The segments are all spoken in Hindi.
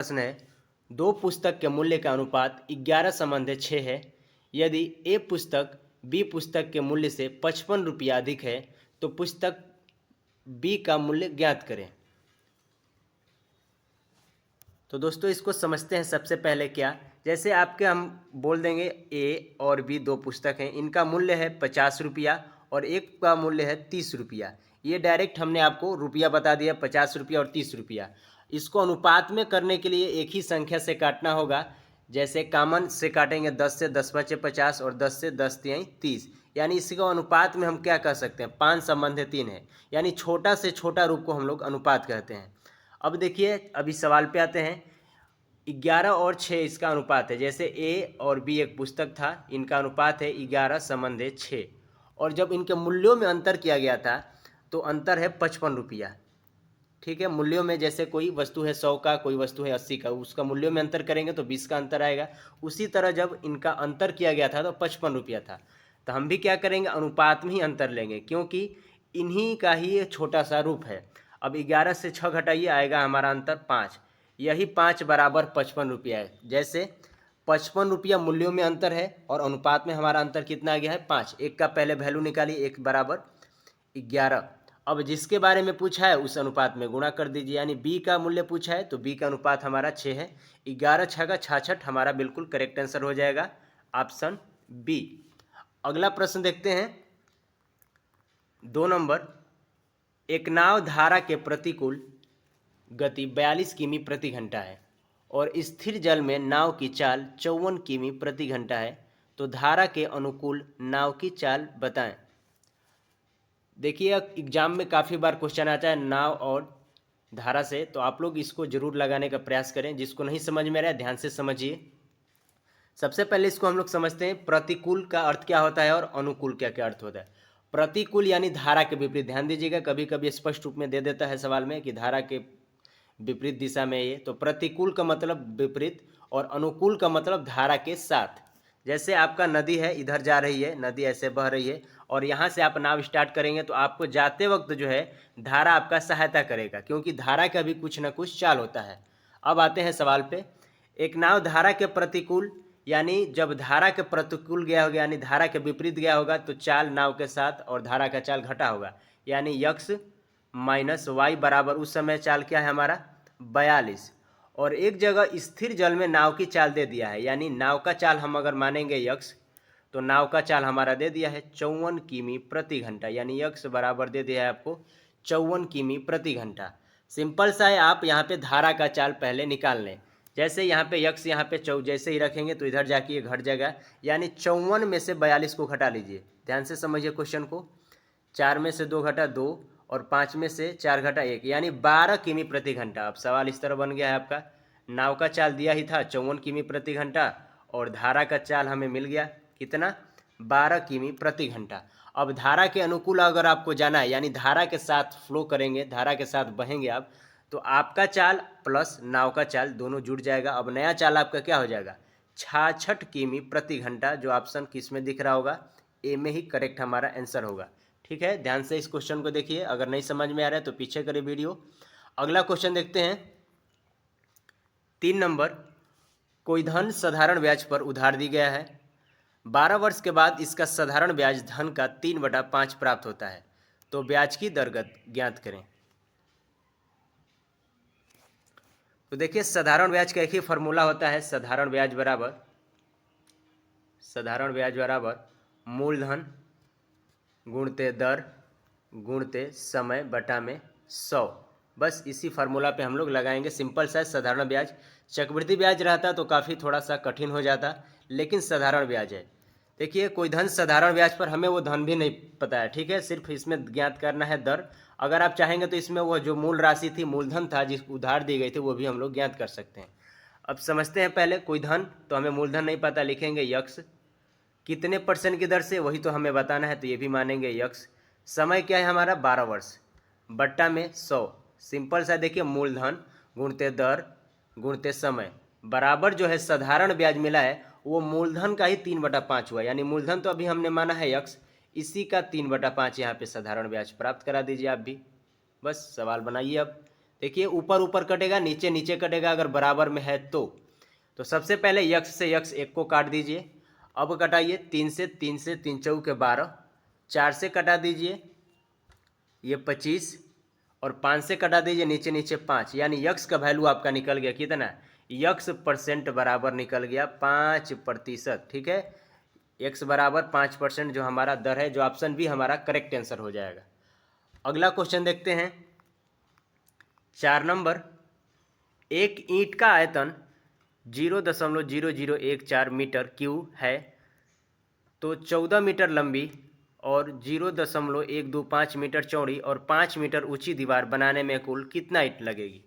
प्रश्न है, दो पुस्तक के मूल्य का अनुपात 11:6 है। यदि ए पुस्तक बी पुस्तक के मूल्य से 55 रुपया अधिक है तो पुस्तक बी का मूल्य ज्ञात करें। तो दोस्तों इसको समझते हैं। सबसे पहले क्या, जैसे आपके हम बोल देंगे ए और बी दो पुस्तक हैं, इनका मूल्य है 50 रुपया और एक का मूल्य है 30 रुपया। ये डायरेक्ट हमने आपको रुपया बता दिया, 50 रुपया और 30 रुपया। इसको अनुपात में करने के लिए एक ही संख्या से काटना होगा। जैसे कॉमन से काटेंगे 10 से 10 बचे 50 और 10 से 10 तिहाई 30, यानी इसी को अनुपात में हम क्या कह सकते हैं, 5 संबंध 3 है, यानी छोटा से छोटा रूप को हम लोग अनुपात कहते हैं। अब देखिए, अभी सवाल पे आते हैं। 11 और 6 इसका अनुपात है। जैसे ए और बी एक पुस्तक था, इनका अनुपात है 11:6 और जब इनके मूल्यों में अंतर किया गया था तो अंतर है 55 रुपया। ठीक है, मूल्यों में जैसे कोई वस्तु है 100 का, कोई वस्तु है 80 का, उसका मूल्यों में अंतर करेंगे तो 20 का अंतर आएगा। उसी तरह जब इनका अंतर किया गया था तो 55 रुपया था। तो हम भी क्या करेंगे, अनुपात में ही अंतर लेंगे, क्योंकि इन्हीं का ही ये छोटा सा रूप है। अब 11 से 6 घटाइए, आएगा हमारा अंतर 5। यही 5 बराबर 55 रुपया है। जैसे 55 रुपया मूल्यों में अंतर है और अनुपात में हमारा अंतर कितना आ गया है, 5। एक का पहले वैल्यू निकालिए, 1 बराबर 11। अब जिसके बारे में पूछा है उस अनुपात में गुणा कर दीजिए, यानी बी का मूल्य पूछा है तो बी का अनुपात हमारा 6 है। 11 छः 66 हमारा बिल्कुल करेक्ट आंसर हो जाएगा, ऑप्शन बी। अगला प्रश्न देखते हैं, 2 नंबर। एक नाव धारा के प्रतिकूल गति 42 किमी प्रति घंटा है और स्थिर जल में नाव की चाल 54 किमी प्रति घंटा है, तो धारा के अनुकूल नाव की चाल बताएं। देखिए, एग्जाम में काफ़ी बार क्वेश्चन आता है नाव और धारा से, तो आप लोग इसको जरूर लगाने का प्रयास करें। जिसको नहीं समझ में आ रहा है ध्यान से समझिए। सबसे पहले इसको हम लोग समझते हैं, प्रतिकूल का अर्थ क्या होता है और अनुकूल क्या क्या अर्थ होता है। प्रतिकूल यानी धारा के विपरीत। ध्यान दीजिएगा, कभी कभी स्पष्ट रूप में दे देता है सवाल में कि धारा के विपरीत दिशा में ये, तो प्रतिकूल का मतलब विपरीत और अनुकूल का मतलब धारा के साथ। जैसे आपका नदी है, इधर जा रही है, नदी ऐसे बह रही है और यहाँ से आप नाव स्टार्ट करेंगे तो आपको जाते वक्त जो है धारा आपका सहायता करेगा, क्योंकि धारा का भी कुछ न कुछ चाल होता है। अब आते हैं सवाल पे। एक नाव धारा के प्रतिकूल, यानी जब धारा के प्रतिकूल गया होगा, यानी धारा के विपरीत गया होगा, तो चाल नाव के साथ और धारा का चाल घटा होगा, यानी यक्स माइनस वाई बराबर उस समय चाल क्या है हमारा 42। और एक जगह स्थिर जल में नाव की चाल दे दिया है, यानी नाव का चाल हम अगर मानेंगे यक्स, तो नाव का चाल हमारा दे दिया है 54 किमी प्रति घंटा, यानी यक्स बराबर दे दिया है आपको 54 किमी प्रति घंटा। सिंपल सा है, आप यहाँ पे धारा का चाल पहले निकाल लें। जैसे यहाँ पे यक्स, यहाँ पे जैसे ही रखेंगे तो इधर जाके ये घट जाएगा, यानी 54 में से 42 को घटा लीजिए। ध्यान से समझिए क्वेश्चन को। 4 में से 2 घटा 2 और 5 में से 4 घटा 1, यानी 12 किमी प्रति घंटा। अब सवाल इस तरह बन गया है आपका, नाव का चाल दिया ही था 54 किमी प्रति घंटा और धारा का चाल हमें मिल गया कितना, 12 किमी प्रति घंटा। अब धारा के अनुकूल अगर आपको जाना है, यानी धारा के साथ फ्लो करेंगे, धारा के साथ बहेंगे आप, तो आपका चाल प्लस नाव का चाल दोनों जुड़ जाएगा। अब नया चाल आपका क्या हो जाएगा, 66 किमी प्रति घंटा, जो ऑप्शन किस में दिख रहा होगा, ए में ही करेक्ट हमारा आंसर होगा। ठीक है, ध्यान से इस क्वेश्चन को देखिए, अगर नहीं समझ में आ रहा है तो पीछे करें वीडियो। अगला क्वेश्चन देखते हैं, 3 नंबर। कोई धन साधारण ब्याज पर उधार दी गया है, 12 वर्ष के बाद इसका साधारण ब्याज धन का 3/5 प्राप्त होता है, तो ब्याज की दर ज्ञात करें। तो देखिए, साधारण ब्याज का एक ही फॉर्मूला होता है, साधारण ब्याज बराबर मूलधन गुणते दर गुणते समय बटा में 100। बस इसी फार्मूला पे हम लोग लगाएंगे। सिंपल सा साधारण ब्याज। चक्रवृद्धि ब्याज रहता तो काफ़ी थोड़ा सा कठिन हो जाता, लेकिन साधारण ब्याज है। देखिए, कोई धन साधारण ब्याज पर, हमें वो धन भी नहीं पता है, ठीक है, सिर्फ इसमें ज्ञात करना है दर। अगर आप चाहेंगे तो इसमें वो जो मूल राशि थी, मूलधन था जिस उधार दी गई थी, वो भी हम लोग ज्ञात कर सकते हैं। अब समझते हैं पहले, कोई धन, तो हमें मूलधन नहीं पता, लिखेंगे यक्स, कितने % की दर से वही तो हमें बताना है, तो ये भी मानेंगे यक्स। समय क्या है हमारा 12 वर्ष, बट्टा में 100। सिंपल सा देखिए, मूलधन गुणते दर गुणते समय बराबर जो है साधारण ब्याज मिला है वो मूलधन का ही 3/5 हुआ, यानी मूलधन तो अभी हमने माना है यक्स, इसी का 3/5 यहाँ पे साधारण ब्याज प्राप्त करा दीजिए आप भी। बस सवाल बनाइए। अब देखिए ऊपर ऊपर कटेगा, नीचे नीचे कटेगा अगर बराबर में है तो सबसे पहले यक्स से यक्स एक को काट दीजिए। अब कटाइए 3 से 3 चौके 12, 4 से कटा दीजिए ये 25 और 5 से कटा दीजिए नीचे नीचे 5, यानी यक्स का वैल्यू आपका निकल गया कितना, यक्स परसेंट बराबर निकल गया 5%। ठीक है, एक्स बराबर 5% जो हमारा दर है, जो ऑप्शन बी हमारा करेक्ट आंसर हो जाएगा। अगला क्वेश्चन देखते हैं 4 नंबर। एक ईंट का आयतन 0.0014 मीटर क्यूब है तो 14 मीटर लंबी और 0.125 मीटर चौड़ी और 5 मीटर ऊंची दीवार बनाने में कुल कितना ईंट लगेगी।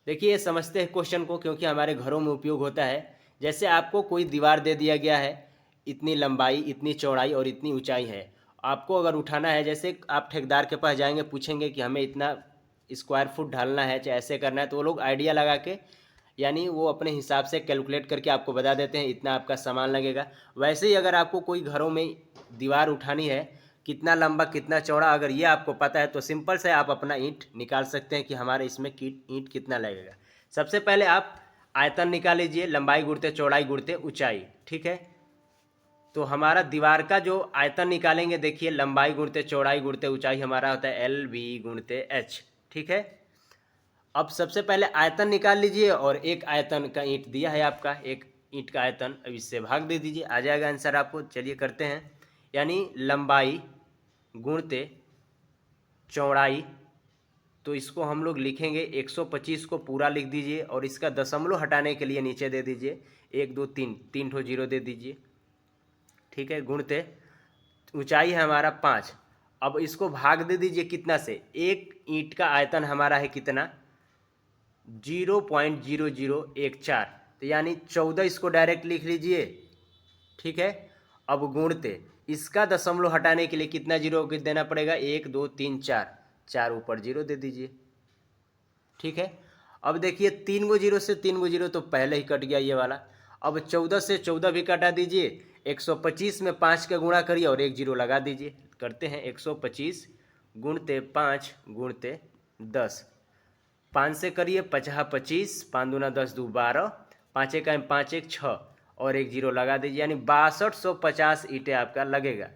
देखिए समझते हैं क्वेश्चन को, क्योंकि हमारे घरों में उपयोग होता है। जैसे आपको कोई दीवार दे दिया गया है, इतनी लंबाई इतनी चौड़ाई और इतनी ऊंचाई है, आपको अगर उठाना है, जैसे आप ठेकेदार के पास जाएंगे पूछेंगे कि हमें इतना स्क्वायर फुट ढालना है चाहे ऐसे करना है, तो वो लोग आइडिया लगा के यानी वो अपने हिसाब से कैलकुलेट करके आपको बता देते हैं इतना आपका सामान लगेगा। वैसे ही अगर आपको कोई घरों में दीवार उठानी है, कितना लंबा कितना चौड़ा अगर ये आपको पता है तो सिंपल से आप अपना ईंट निकाल सकते हैं कि हमारे इसमें ईंट कितना लगेगा। सबसे पहले आप आयतन निकाल लीजिए, लंबाई गुणते चौड़ाई गुणते ऊंचाई। ठीक है, तो हमारा दीवार का जो आयतन निकालेंगे, देखिए लंबाई गुणते चौड़ाई गुणते ऊंचाई हमारा होता है LB गुणते H। ठीक है, अब सबसे पहले आयतन निकाल लीजिए और एक आयतन का ईंट दिया है आपका, एक ईंट का आयतन, अब इससे भाग दे दीजिए, आ जाएगा आंसर आपको। चलिए करते हैं, यानी लंबाई गुणते चौड़ाई, तो इसको हम लोग लिखेंगे 125 को पूरा लिख दीजिए और इसका दशमलव हटाने के लिए नीचे दे दीजिए 1 2 3, 3 ठो जीरो दे दीजिए। ठीक है, गुणते ऊंचाई है हमारा 5, अब इसको भाग दे दीजिए कितना से, एक ईंट का आयतन हमारा है कितना 0.0014, तो यानी 14 इसको डायरेक्ट लिख लीजिए। ठीक है, अब गुणते इसका दशमलव हटाने के लिए कितना जीरो देना पड़ेगा, 1 2 3 4, 4 ऊपर जीरो दे दीजिए। ठीक है, अब देखिए 3 गो जीरो से 3 गो जीरो तो पहले ही कट गया ये वाला। अब 14 से 14 भी कटा दीजिए, 125 में 5 का गुणा करिए और एक जीरो लगा दीजिए। करते हैं 125 गुणते 5 गुणते 10, 5 से करिए 50 25, 5 दूना 10 दो 12, 5 एक 5 1 6 और एक जीरो लगा दीजिए, यानी 6250 ईंटें आपका लगेगा।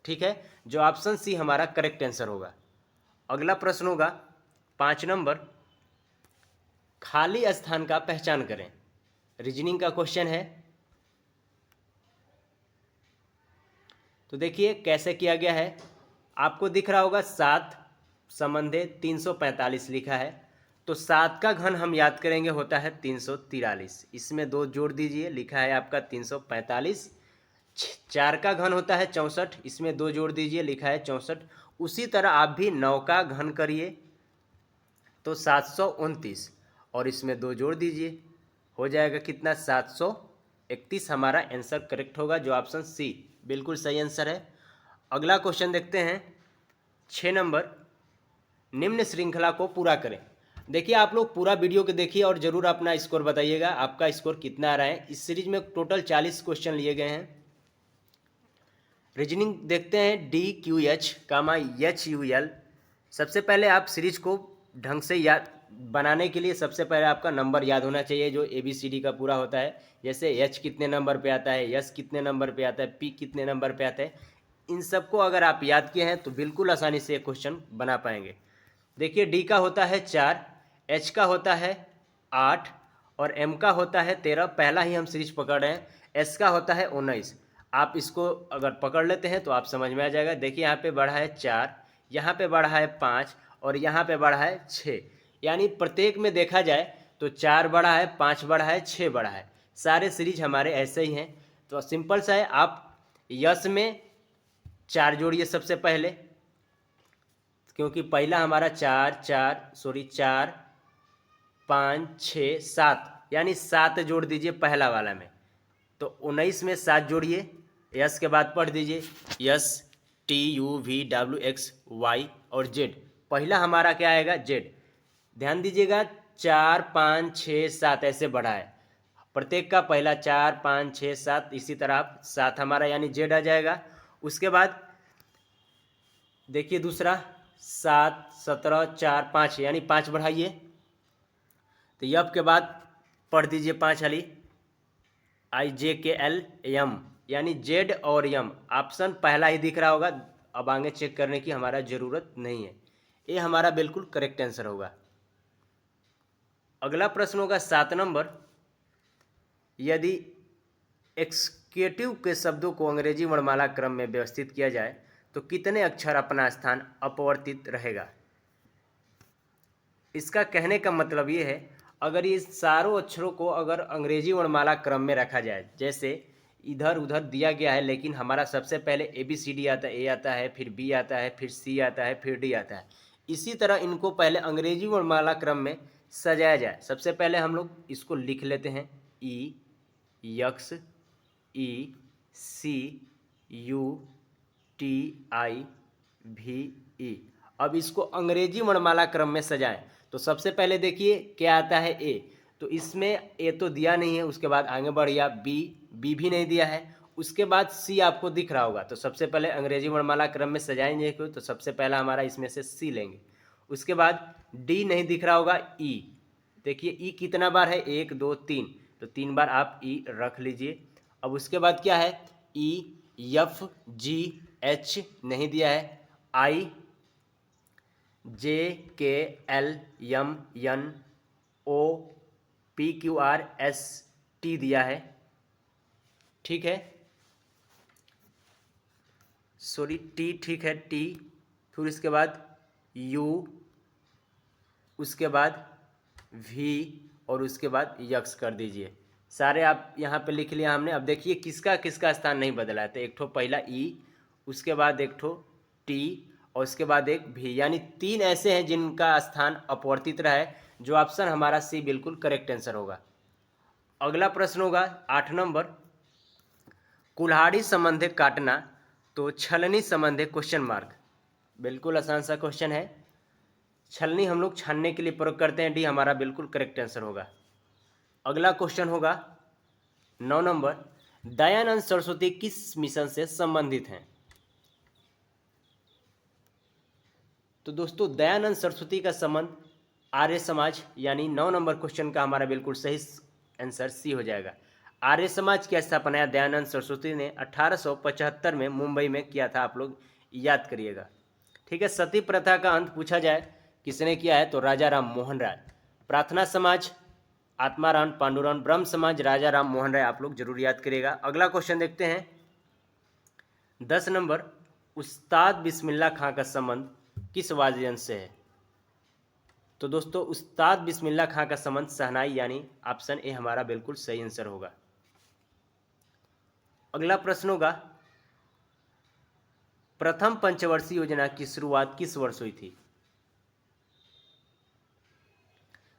ठीक है, जो ऑप्शन सी हमारा करेक्ट आंसर होगा। अगला प्रश्न होगा 5 नंबर, खाली स्थान का पहचान करें। रीजनिंग का क्वेश्चन है, तो देखिए कैसे किया गया है, आपको दिख रहा होगा 7 संबंधे 345 लिखा है, तो 7 का घन हम याद करेंगे होता है 343, इसमें 2 जोड़ दीजिए, लिखा है आपका 345। 4 का घन होता है 64, इसमें 2 जोड़ दीजिए, लिखा है 64। उसी तरह आप भी 9 का घन करिए तो 729 और इसमें 2 जोड़ दीजिए, हो जाएगा कितना 731, हमारा आंसर करेक्ट होगा, जो ऑप्शन सी बिल्कुल सही आंसर है। अगला क्वेश्चन देखते हैं 6 नंबर, निम्न श्रृंखला को पूरा करें। देखिए आप लोग पूरा वीडियो को देखिए और ज़रूर अपना स्कोर बताइएगा, आपका स्कोर कितना आ रहा है। इस सीरीज में टोटल 40 क्वेश्चन लिए गए हैं। रीजनिंग देखते हैं DQH, HUL। सबसे पहले आप सीरीज को ढंग से याद बनाने के लिए सबसे पहले आपका नंबर याद होना चाहिए, जो ABCD का पूरा होता है। जैसे H कितने नंबर पे आता है, S कितने नंबर पे आता है, P कितने नंबर पे आता है, इन सबको अगर आप याद किए हैं तो बिल्कुल आसानी से क्वेश्चन बना पाएंगे। देखिए D का होता है 4, H का होता है 8 और M का होता है 13, पहला ही हम सीरीज पकड़ रहे हैं। S का होता है 19। आप इसको अगर पकड़ लेते हैं तो आप समझ में आ जाएगा। देखिए यहाँ पे बढ़ा है 4, यहाँ पे बढ़ा है 5 और यहाँ पे बढ़ा है 6, यानी प्रत्येक में देखा जाए तो 4 बढ़ा है, 5 बढ़ा है, 6 बढ़ा है। सारे सीरीज हमारे ऐसे ही हैं। तो सिंपल सा है, आप यस में 4 जोड़िए सबसे पहले, क्योंकि पहला हमारा 4 5 6 7, यानी 7 जोड़ दीजिए पहला वाला में, तो 19 में 7 जोड़िए। यस के बाद पढ़ दीजिए STUVWXY और Z, पहला हमारा क्या आएगा Z। ध्यान दीजिएगा 4 5 6 7 ऐसे बढ़ा है, प्रत्येक का पहला 4 5 6 7, इसी तरह 7 हमारा यानी Z आ जाएगा। उसके बाद देखिए दूसरा 7, 17, 4, 5 यानी 5 बढ़ाइए तो यफ के बाद पढ़ दीजिए 5 वाली IJKL M यानी जेड और यम। ऑप्शन पहला ही दिख रहा होगा, अब आगे चेक करने की हमारा ज़रूरत नहीं है। ये हमारा बिल्कुल करेक्ट आंसर होगा। अगला प्रश्न होगा 7 नंबर, यदि एक्सक्यूटिव के शब्दों को अंग्रेजी वर्णमाला क्रम में व्यवस्थित किया जाए तो कितने अक्षर अपना स्थान अपवर्तित रहेगा। इसका कहने का मतलब ये है, अगर ये सारों अक्षरों को अगर अंग्रेजी वर्णमाला क्रम में रखा जाए, जैसे इधर उधर दिया गया है लेकिन हमारा सबसे पहले ABCD आता है, A आता है, फिर B आता है, फिर C आता है, फिर D आता है, इसी तरह इनको पहले अंग्रेजी वर्णमाला क्रम में सजाया जाए। सबसे पहले हम लोग इसको लिख लेते हैं E, X, E, C, U, T, I, V, E। अब इसको अंग्रेजी वर्णमाला क्रम में सजाएं तो सबसे पहले देखिए क्या आता है A, तो इसमें A तो दिया नहीं है, उसके बाद आगे बढ़िया B भी नहीं दिया है, उसके बाद C आपको दिख रहा होगा। तो सबसे पहले अंग्रेजी वर्णमाला क्रम में सजाएंगे तो सबसे पहला हमारा इसमें से C लेंगे। उसके बाद D नहीं दिख रहा होगा, E देखिए E कितना बार है, 1 2 3, तो 3 बार आप E रख लीजिए। अब उसके बाद क्या है, E F G H नहीं दिया है, I JKL M N O P Q R S T दिया है, ठीक है, सॉरी T ठीक है T, फिर उसके बाद U, उसके बाद V और उसके बाद यक्स कर दीजिए। सारे आप यहाँ पे लिख लिया हमने। अब देखिए किसका किसका स्थान नहीं बदला है, तो एक ठो पहला E, उसके बाद एक ठो T और उसके बाद एक V, यानी 3 ऐसे हैं जिनका स्थान अपवर्तित रहा है, जो ऑप्शन हमारा C बिल्कुल करेक्ट आंसर होगा। अगला प्रश्न होगा 8 नंबर, कुल्हाड़ी संबंधे काटना तो छलनी संबंधे क्वेश्चन मार्क। बिल्कुल आसान सा क्वेश्चन है। छलनी हम लोग छानने के लिए प्रयोग करते हैं, डी हमारा बिल्कुल करेक्ट आंसर होगा। अगला क्वेश्चन होगा 9 नंबर, दयानंद सरस्वती किस मिशन से संबंधित हैं। तो दोस्तों दयानंद सरस्वती का संबंध आर्य समाज, यानी 9 नंबर क्वेश्चन का हमारा बिल्कुल सही आंसर सी हो जाएगा। आर्य समाज की स्थापना दयानंद सरस्वती ने 1875 में मुंबई में किया था, आप लोग याद करिएगा, ठीक है। सती प्रथा का अंत पूछा जाए किसने किया है, तो राजा राम मोहन राय। प्रार्थना समाज आत्माराम पांडुरंग, ब्रह्म समाज राजा राम मोहन राय, आप लोग जरूर याद करिएगा। अगला क्वेश्चन देखते हैं 10 नंबर, उस्ताद बिस्मिल्लाह खां का संबंध किस वाद्य यंत्र से है। तो दोस्तों उस्ताद बिस्मिल्लाह खां का संबंध शहनाई, यानी ऑप्शन ए हमारा बिल्कुल सही आंसर होगा। अगला प्रश्न होगा, प्रथम पंचवर्षीय योजना की शुरुआत किस वर्ष हुई थी।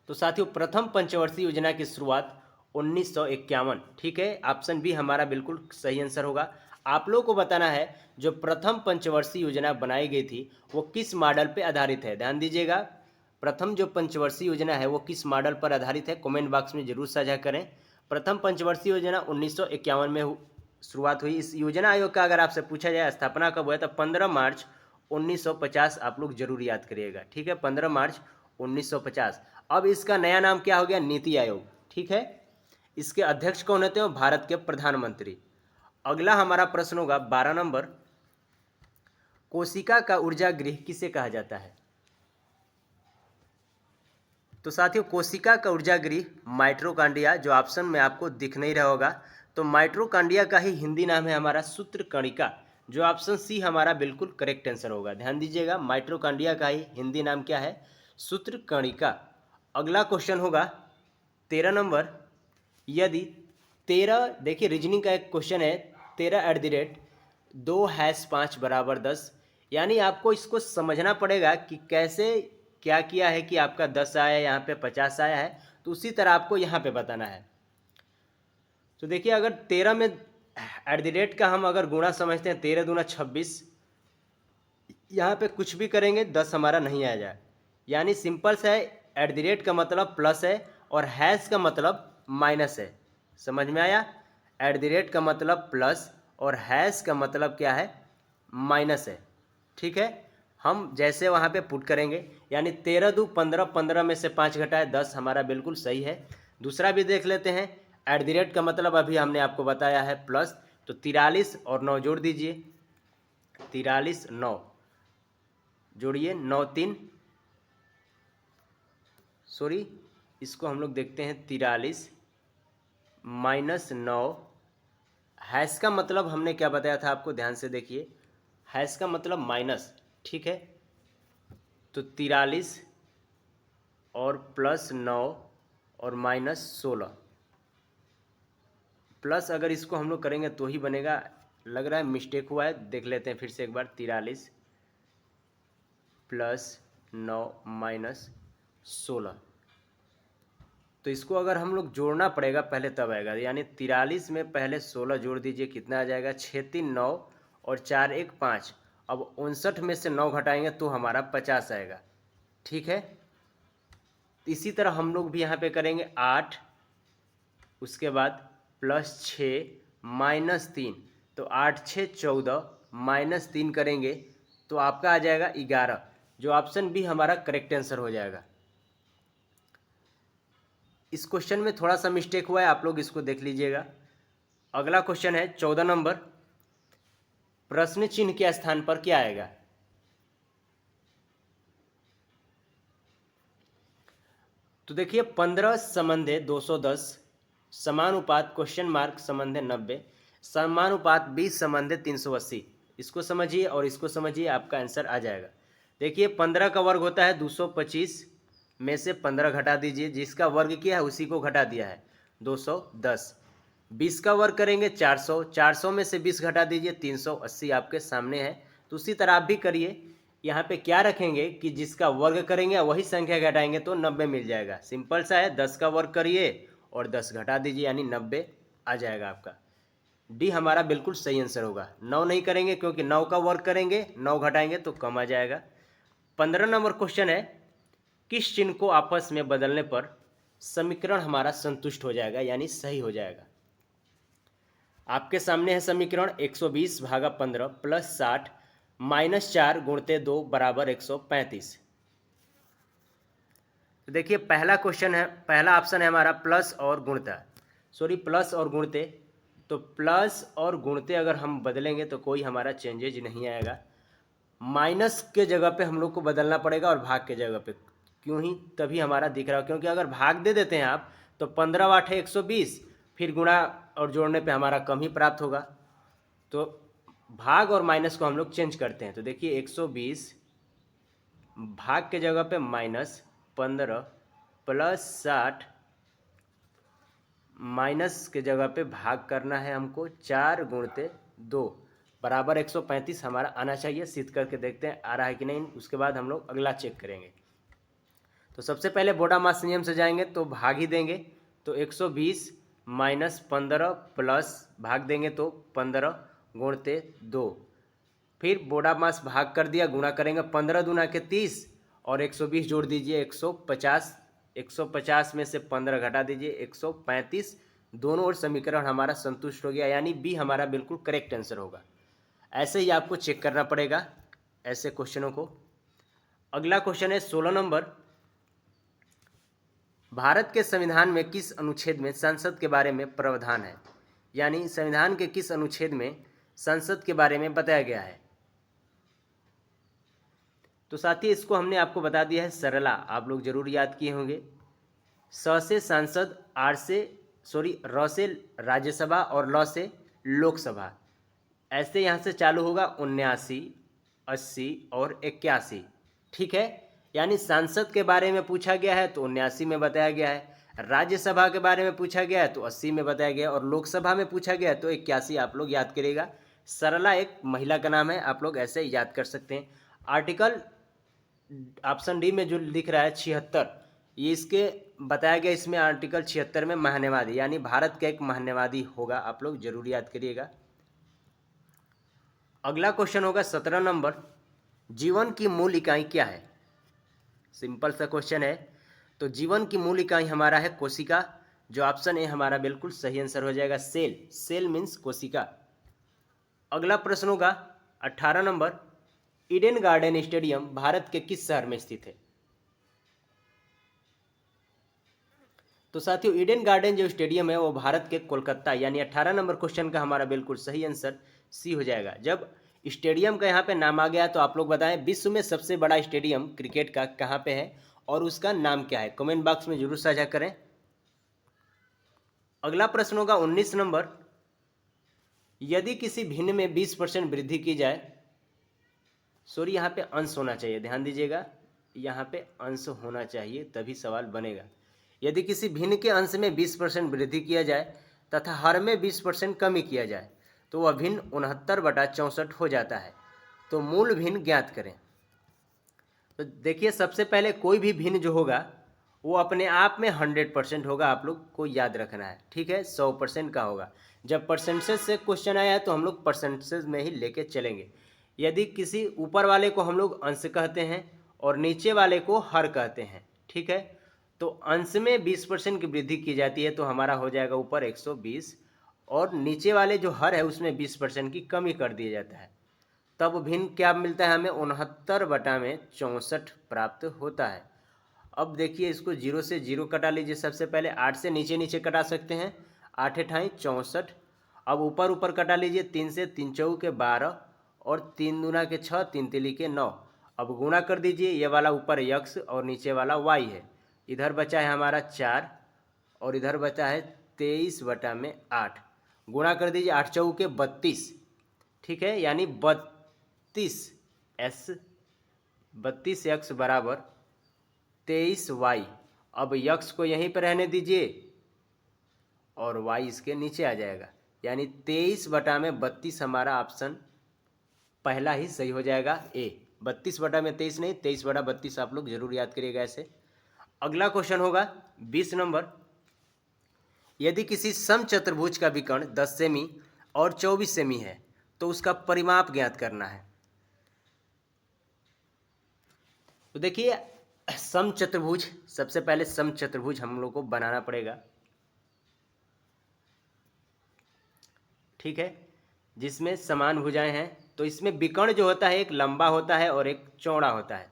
तो साथियों प्रथम पंचवर्षीय योजना की शुरुआत 1951, ठीक है, ऑप्शन बी हमारा बिल्कुल सही आंसर होगा। आप लोगों को बताना है जो प्रथम पंचवर्षीय योजना बनाई गई थी वो किस मॉडल पे आधारित है। ध्यान दीजिएगा, प्रथम जो पंचवर्षीय योजना है वो किस मॉडल पर आधारित है, कमेंट बॉक्स में जरूर साझा करें। प्रथम पंचवर्षीय योजना 1951 में शुरुआत हुई। इस योजना आयोग का अगर आपसे पूछा जाए स्थापना कब हुआ तो 15 मार्च 1950, आप लोग जरूर याद करिएगा, ठीक है, 15 मार्च 1950। अब इसका नया नाम क्या हो गया, नीति आयोग, ठीक है। इसके अध्यक्ष कौन होते हैं, भारत के प्रधानमंत्री। अगला हमारा प्रश्न होगा 12 नंबर, कोशिका का ऊर्जा गृह किसे कहा जाता है। तो साथियों कोशिका का ऊर्जा गृह माइटोकॉन्ड्रिया, जो ऑप्शन में आपको दिख नहीं रहा होगा, तो माइटोकॉन्ड्रिया का ही हिंदी नाम है हमारा सूत्रकणिका, जो ऑप्शन सी हमारा बिल्कुल करेक्ट आंसर होगा। ध्यान दीजिएगा, माइटोकॉन्ड्रिया का ही हिंदी नाम क्या है, सूत्रकणिका। अगला क्वेश्चन होगा 13 नंबर, यदि 13, देखिए रीजनिंग का एक क्वेश्चन है, 13@2-5 बराबर 10, यानी आपको इसको समझना पड़ेगा कि कैसे क्या किया है कि आपका 10 आया, यहाँ पे 50 आया है, तो उसी तरह आपको यहाँ पे बताना है। तो देखिए अगर 13 में @ का हम अगर गुणा समझते हैं, 13 दूना 26, यहाँ पे कुछ भी करेंगे 10 हमारा नहीं आ जाए, यानी सिंपल सा है, @ का मतलब प्लस है और हैश का मतलब माइनस है। समझ में आया, @ का मतलब प्लस और हैश का मतलब क्या है, माइनस है, ठीक है। हम जैसे वहाँ पे पुट करेंगे, यानी 13 दू 15, 15 में से 5 घटाए 10, हमारा बिल्कुल सही है। दूसरा भी देख लेते हैं। एट द रेट का मतलब अभी हमने आपको बताया है प्लस, तो 43 और 9 जोड़ दीजिए, 43 9 जोड़िए, 9 3, सॉरी इसको हम लोग देखते हैं 43 माइनस 9, हैश का मतलब हमने क्या बताया था आपको, ध्यान से देखिए, हैश का मतलब माइनस, ठीक है। तो 43 और प्लस 9 और माइनस 16, प्लस अगर इसको हम लोग करेंगे तो ही बनेगा, लग रहा है मिस्टेक हुआ है, देख लेते हैं फिर से एक बार। 43 प्लस 9 माइनस 16, तो इसको अगर हम लोग जोड़ना पड़ेगा पहले तब आएगा, यानी 43 में पहले 16 जोड़ दीजिए, कितना आ जाएगा, 6 3 9 और 4 1 5। अब 59 में से 9 घटाएंगे तो हमारा 50 आएगा, ठीक है। इसी तरह हम लोग भी यहाँ पे करेंगे 8, उसके बाद प्लस 6 माइनस 3, तो 8 6 14 माइनस 3 करेंगे तो आपका आ जाएगा 11, जो ऑप्शन बी हमारा करेक्ट आंसर हो जाएगा। इस क्वेश्चन में थोड़ा सा मिस्टेक हुआ है, आप लोग इसको देख लीजिएगा। अगला क्वेश्चन है 14 नंबर, प्रश्न चिन्ह के स्थान पर क्या आएगा। तो देखिए 15 संबंधे 210, समानुपात क्वेश्चन मार्क संबंधे 90, समानुपात 20 संबंधे 380। इसको समझिए और इसको समझिए, आपका आंसर आ जाएगा। देखिए 15 का वर्ग होता है 225, में से 15 घटा दीजिए, जिसका वर्ग किया है उसी को घटा दिया है 210। 20 का वर्ग करेंगे 400, 400 में से 20 घटा दीजिए 380, आपके सामने है। तो उसी तरह आप भी करिए, यहाँ पे क्या रखेंगे कि जिसका वर्ग करेंगे वही संख्या घटाएंगे तो 90 मिल जाएगा। सिंपल सा है, 10 का वर्ग करिए और 10 घटा दीजिए, यानी 90 आ जाएगा आपका। डी हमारा बिल्कुल सही आंसर होगा। 9 नहीं करेंगे क्योंकि 9 का वर्ग करेंगे, 9 घटाएंगे तो कम आ जाएगा। 15 नंबर क्वेश्चन है, किस चिन्ह को आपस में बदलने पर समीकरण हमारा संतुष्ट हो जाएगा, यानी सही हो जाएगा। आपके सामने है समीकरण 120 भागा 15 प्लस 60 माइनस 4 गुणते 2 बराबर 135। तो देखिए पहला क्वेश्चन है, पहला ऑप्शन है हमारा प्लस और गुणता, सॉरी प्लस और गुणते। तो प्लस और गुणते अगर हम बदलेंगे तो कोई हमारा चेंजेज नहीं आएगा। माइनस के जगह पे हम लोग को बदलना पड़ेगा और भाग के जगह पे, क्यों ही तभी हमारा दिख रहा हो, क्योंकि अगर भाग दे देते हैं आप तो 15 8 है 120, फिर गुणा और जोड़ने पे हमारा कम ही प्राप्त होगा। तो भाग और माइनस को हम लोग चेंज करते हैं। तो देखिए 120 भाग के जगह पे माइनस 15 प्लस 60 माइनस के जगह पे भाग करना है हमको, 4 गुणते 2 बराबर 135 हमारा आना चाहिए। सिद्ध करके देखते हैं आ रहा है कि नहीं, उसके बाद हम लोग अगला चेक करेंगे। तो सबसे पहले बोडा मास नियम से जाएंगे तो भाग ही देंगे, तो 120 माइनस 15 प्लस भाग देंगे तो 15 गुणते 2, फिर बोडा मास भाग कर दिया, गुणा करेंगे 15 दूना के 30 और 120 जोड़ दीजिए 150, 150 में से 15 घटा दीजिए 135, दोनों ओर समीकरण हमारा संतुष्ट हो गया, यानी बी हमारा बिल्कुल करेक्ट आंसर होगा। ऐसे ही आपको चेक करना पड़ेगा ऐसे क्वेश्चनों को। अगला क्वेश्चन है 16 नंबर, भारत के संविधान में किस अनुच्छेद में संसद के बारे में प्रावधान है, यानी संविधान के किस अनुच्छेद में संसद के बारे में बताया गया है। तो साथी इसको हमने आपको बता दिया है, सरला आप लोग जरूर याद किए होंगे। स से सांसद, आर से र से राज्यसभा और ल से लोकसभा। ऐसे यहाँ से चालू होगा 79, 80 और 81, ठीक है। यानी सांसद के बारे में पूछा गया है तो 79 में बताया गया है, राज्यसभा के बारे में पूछा गया है तो 80 में बताया गया है, और लोकसभा में पूछा गया है तो 81। आप लोग याद करिएगा, सरला एक महिला का नाम है, आप लोग ऐसे याद कर सकते हैं। आर्टिकल ऑप्शन डी में जो लिख रहा है 76, ये इसके बताया गया, इसमें आर्टिकल 76 में महान्यवादी, यानी भारत का एक महान्यवादी होगा, आप लोग जरूर याद करिएगा। अगला क्वेश्चन होगा 17 नंबर, जीवन की मूल इकाई क्या है। सिंपल सा क्वेश्चन है। तो जीवन की मूल इकाई हमारा है कोशिका, जो ऑप्शन ए हमारा बिल्कुल सही आंसर हो जाएगा, सेल। सेल मीन्स कोशिका। अगला प्रश्न होगा 18 number, Eden garden stadium Bharat के किस शहर में स्थित है? तो साथियों ईडन गार्डन जो स्टेडियम है वो भारत के कोलकाता, यानी 18 नंबर क्वेश्चन का हमारा बिल्कुल सही आंसर सी हो जाएगा। जब स्टेडियम का यहाँ पे नाम आ गया तो आप लोग बताएं विश्व में सबसे बड़ा स्टेडियम क्रिकेट का कहाँ पे है और उसका नाम क्या है, कमेंट बॉक्स में जरूर साझा करें। अगला प्रश्न होगा 19 नंबर, यदि किसी भिन्न में 20% वृद्धि की जाए, सॉरी यहाँ पे अंश होना चाहिए, ध्यान दीजिएगा, यहाँ पे अंश होना चाहिए तभी सवाल बनेगा। यदि किसी भिन्न के अंश में 20% वृद्धि किया जाए तथा हर में 20% कमी किया जाए तो वह भिन्न 69/64 हो जाता है। तो मूल भिन्न ज्ञात करें। तो देखिए सबसे पहले कोई भी भिन्न जो होगा वो अपने आप में 100% होगा, आप लोग को याद रखना है, ठीक है, 100% का होगा। जब परसेंटेज से क्वेश्चन आया है तो हम लोग परसेंटेज में ही लेके चलेंगे। यदि किसी ऊपर वाले को हम लोग अंश कहते हैं और नीचे वाले को हर कहते हैं, ठीक है, तो अंश में 20% की वृद्धि की जाती है तो हमारा हो जाएगा ऊपर 120 और नीचे वाले जो हर है उसमें 20% की कमी कर दिया जाता है, तब भिन्न क्या मिलता है हमें 69/64 प्राप्त होता है। अब देखिए इसको 0 से 0 कटा लीजिए, सबसे पहले 8 से नीचे नीचे कटा सकते हैं, 8 अठाई 64। अब ऊपर ऊपर कटा लीजिए, 3 से 3 चौके 12 और 3 दूना के 6, 3 तिली के 9। अब गुणा कर दीजिए, ये वाला ऊपर x और नीचे वाला y है, इधर बचा है हमारा 4 और इधर बचा है 23/8। गुणा कर दीजिए, 8 चौके 32, ठीक है, यानी 32x बराबर 23y। अब यक्स को यहीं पर रहने दीजिए और y इसके नीचे आ जाएगा, यानी 23/32 हमारा ऑप्शन पहला ही सही हो जाएगा ए। 32/23 नहीं, 23/32 आप लोग जरूर याद करिएगा ऐसे। अगला क्वेश्चन होगा 20 नंबर, यदि किसी समचतुर्भुज का विकर्ण 10 सेमी और 24 सेमी है तो उसका परिमाप ज्ञात करना है। तो देखिए समचतुर्भुज, सबसे पहले समचतुर्भुज हम लोग को बनाना पड़ेगा, ठीक है, जिसमें समान भुजाएं हैं। तो इसमें विकर्ण जो होता है एक लंबा होता है और एक चौड़ा होता है,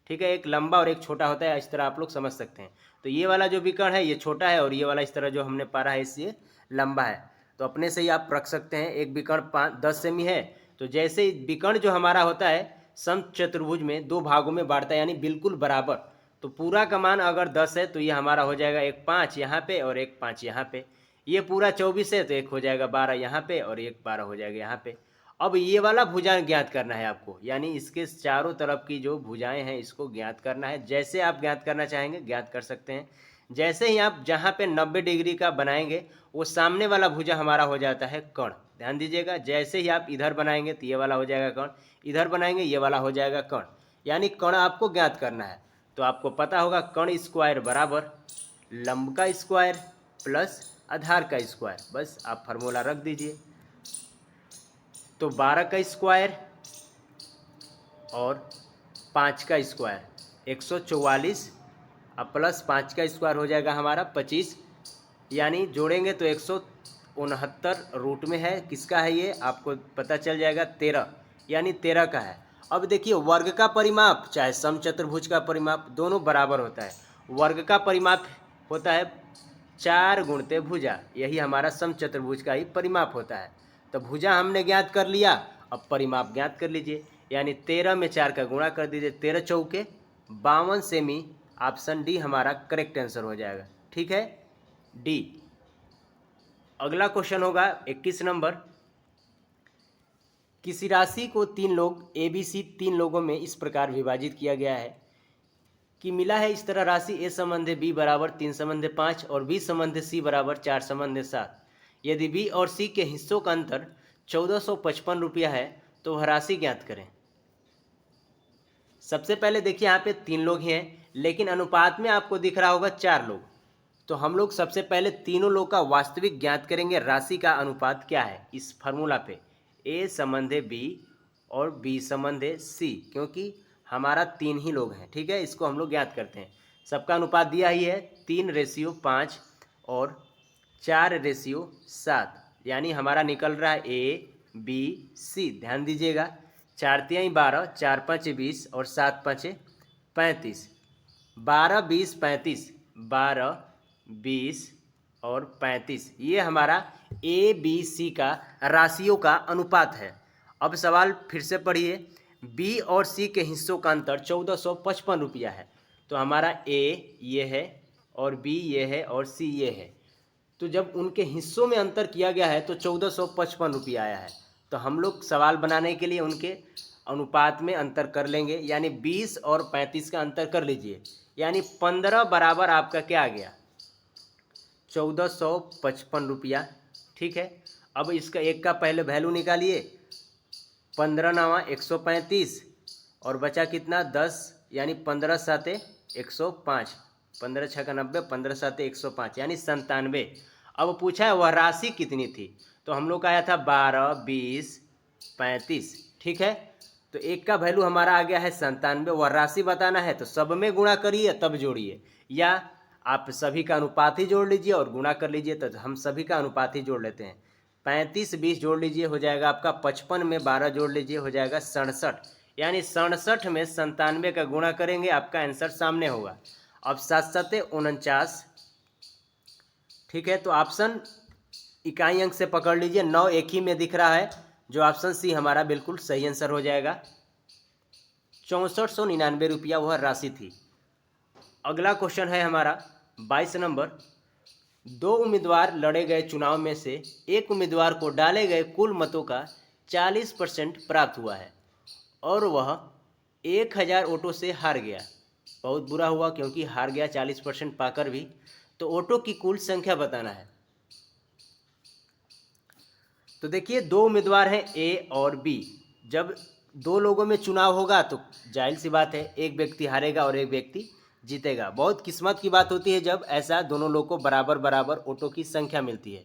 ठीक है, एक लंबा और एक छोटा होता है, इस तरह आप लोग समझ सकते हैं। तो ये वाला जो विकर्ण है ये छोटा है और ये वाला इस तरह जो हमने पारा है इससे लंबा है। तो अपने से ही आप रख सकते हैं, एक विकर्ण 10 सेमी है, तो जैसे विकर्ण जो हमारा होता है समचतुर्भुज में 2 भागों में बांटता है, यानी बिल्कुल बराबर। तो पूरा का मान अगर 10 है तो ये हमारा हो जाएगा एक 5 यहाँ पे और एक 5 यहाँ पे। ये पूरा 24 है तो एक हो जाएगा 12 यहाँ पे और एक 12 हो जाएगा यहाँ पे। अब ये वाला भुजाएं ज्ञात करना है आपको, यानी इसके चारों तरफ की जो भुजाएं हैं इसको ज्ञात करना है। जैसे आप ज्ञात करना चाहेंगे ज्ञात कर सकते हैं। जैसे ही आप जहाँ पे 90 डिग्री का बनाएंगे वो सामने वाला भुजा हमारा हो जाता है कर्ण, ध्यान दीजिएगा। जैसे ही आप इधर बनाएंगे तो ये वाला हो जाएगा कर्ण, इधर बनाएंगे ये वाला हो जाएगा कर्ण, यानी कर्ण आपको ज्ञात करना है। तो आपको पता होगा कर्ण स्क्वायर बराबर लंब का स्क्वायर प्लस आधार का स्क्वायर, बस आप फार्मूला रख दीजिए। तो 12 का स्क्वायर और 5 का स्क्वायर 144 अब प्लस 5 का स्क्वायर हो जाएगा हमारा 25, यानी जोड़ेंगे तो 169 रूट में है, किसका है ये आपको पता चल जाएगा 13, यानी 13 का है। अब देखिए वर्ग का परिमाप चाहे समचतुर्भुज का परिमाप दोनों बराबर होता है। वर्ग का परिमाप होता है 4 गुणित भुजा, यही हमारा समचतुर्भुज का ही परिमाप होता है। तो भुजा हमने ज्ञात कर लिया, अब परिमाप ज्ञात कर लीजिए, यानी 13 में 4 का गुणा कर दीजिए, 13 चौके 52 सेमी। ऑप्शन डी हमारा करेक्ट आंसर हो जाएगा, ठीक है, डी। अगला क्वेश्चन होगा 21 नंबर, किसी राशि को 3 लोग ए बी सी 3 लोगों में इस प्रकार विभाजित किया गया है कि मिला है इस तरह राशि ए संबंध बी बराबर 3 संबंध 5 और बी संबंध सी बराबर 4 संबंध 7। यदि बी और सी के हिस्सों का अंतर 1455 रुपया है तो वह राशि ज्ञात करें। सबसे पहले देखिए यहाँ पे 3 लोग हैं लेकिन अनुपात में आपको दिख रहा होगा 4 लोग। तो हम लोग सबसे पहले तीनों लोग का वास्तविक ज्ञात करेंगे, राशि का अनुपात क्या है इस फार्मूला पे, ए संबंधे बी और बी संबंधे सी, क्योंकि हमारा 3 ही लोग हैं, ठीक है, इसको हम लोग ज्ञात करते हैं। सबका अनुपात दिया ही है 3:5 और 4:7, यानी हमारा निकल रहा है ए बी सी, ध्यान दीजिएगा 4 तिहाई 12, 4 5 20 और 7 5 35। 12 20 35, 12 20 और 35, ये हमारा ए बी सी का राशियों का अनुपात है। अब सवाल फिर से पढ़िए। बी और सी के हिस्सों का अंतर 1455 रुपया है। तो हमारा ए ये है और बी ये है और सी ये है। तो जब उनके हिस्सों में अंतर किया गया है तो 1455 रुपया आया है। तो हम लोग सवाल बनाने के लिए उनके अनुपात में अंतर कर लेंगे, यानी 20 और 35 का अंतर कर लीजिए, यानी 15 बराबर आपका क्या आ गया, 1455 रुपया। ठीक है, अब इसका एक का पहले वैल्यू निकालिए, 15 नवा 135 और बचा कितना 10, यानी 15 साते 105, 15 छः का 90, 15 साते 105 यानी 97। अब पूछा है वह राशि कितनी थी, तो हम लोग का आया था 12 20 35। ठीक है, तो एक का वैल्यू हमारा आ गया है 97। वह राशि बताना है तो सब में गुणा करिए तब जोड़िए, या आप सभी का अनुपात ही जोड़ लीजिए और गुणा कर लीजिए। तो हम सभी का अनुपात ही जोड़ लेते हैं। 35 20 जोड़ लीजिए हो जाएगा आपका 55 में 12 जोड़ लीजिए हो जाएगा 67, यानी 67 में 97 का गुणा करेंगे आपका आंसर सामने होगा। अब 7 7 49। ठीक है, तो ऑप्शन इकाई अंक से पकड़ लीजिए, 9 एक ही में दिख रहा है, जो ऑप्शन सी हमारा बिल्कुल सही आंसर हो जाएगा। 6499 रुपया वह राशि थी। अगला क्वेश्चन है हमारा 22 नंबर। दो उम्मीदवार लड़े गए चुनाव में से एक उम्मीदवार को डाले गए कुल मतों का 40% प्राप्त हुआ है और वह 1000 वोटों से हार गया। बहुत बुरा हुआ क्योंकि हार गया 40% पाकर भी। तो वोटों की कुल संख्या बताना है। तो देखिए, दो उम्मीदवार हैं ए और बी। जब दो लोगों में चुनाव होगा तो जाहिर सी बात है एक व्यक्ति हारेगा और एक व्यक्ति जीतेगा। बहुत किस्मत की बात होती है जब ऐसा दोनों लोग को बराबर बराबर वोटों की संख्या मिलती है।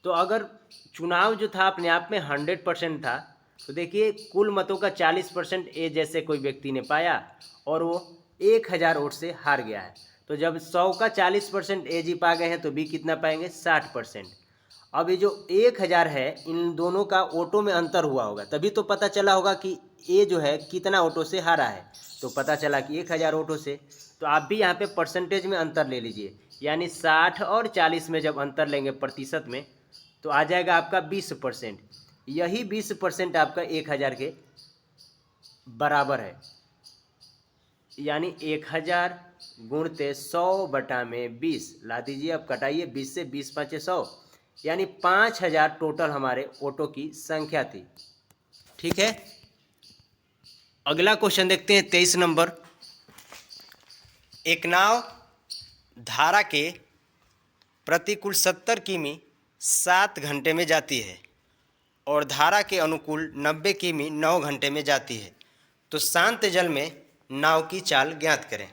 तो अगर चुनाव जो था अपने आप में 100% था, तो देखिए कुल मतों का 40% ए जैसे कोई व्यक्ति ने पाया और वो 1000 वोट से हार गया है। तो जब 100 का 40% ए जी पा गए हैं तो बी कितना पाएंगे, 60%। अब ये जो 1000 है, इन दोनों का वोटों में अंतर हुआ होगा, तभी तो पता चला होगा कि ए जो है कितना वोटों से हारा है। तो पता चला कि 1000 वोटों से। तो आप भी यहाँ पे परसेंटेज में अंतर ले लीजिए, यानी 60 और 40 में जब अंतर लेंगे प्रतिशत में तो आ जाएगा आपका 20%। यही 20% आपका 1000 के बराबर है, यानी 1000 गुणते 100 बटा में 20 ला दीजिए। अब कटाइए, 20 से 20 5 100, यानी 5000 टोटल हमारे वोटों की संख्या थी। ठीक है, अगला क्वेश्चन देखते हैं 23 नंबर। एक नाव धारा के प्रतिकूल 70 किमी 7 घंटे में जाती है और धारा के अनुकूल 90 किमी 9 घंटे में जाती है। तो शांत जल में नाव की चाल ज्ञात करें।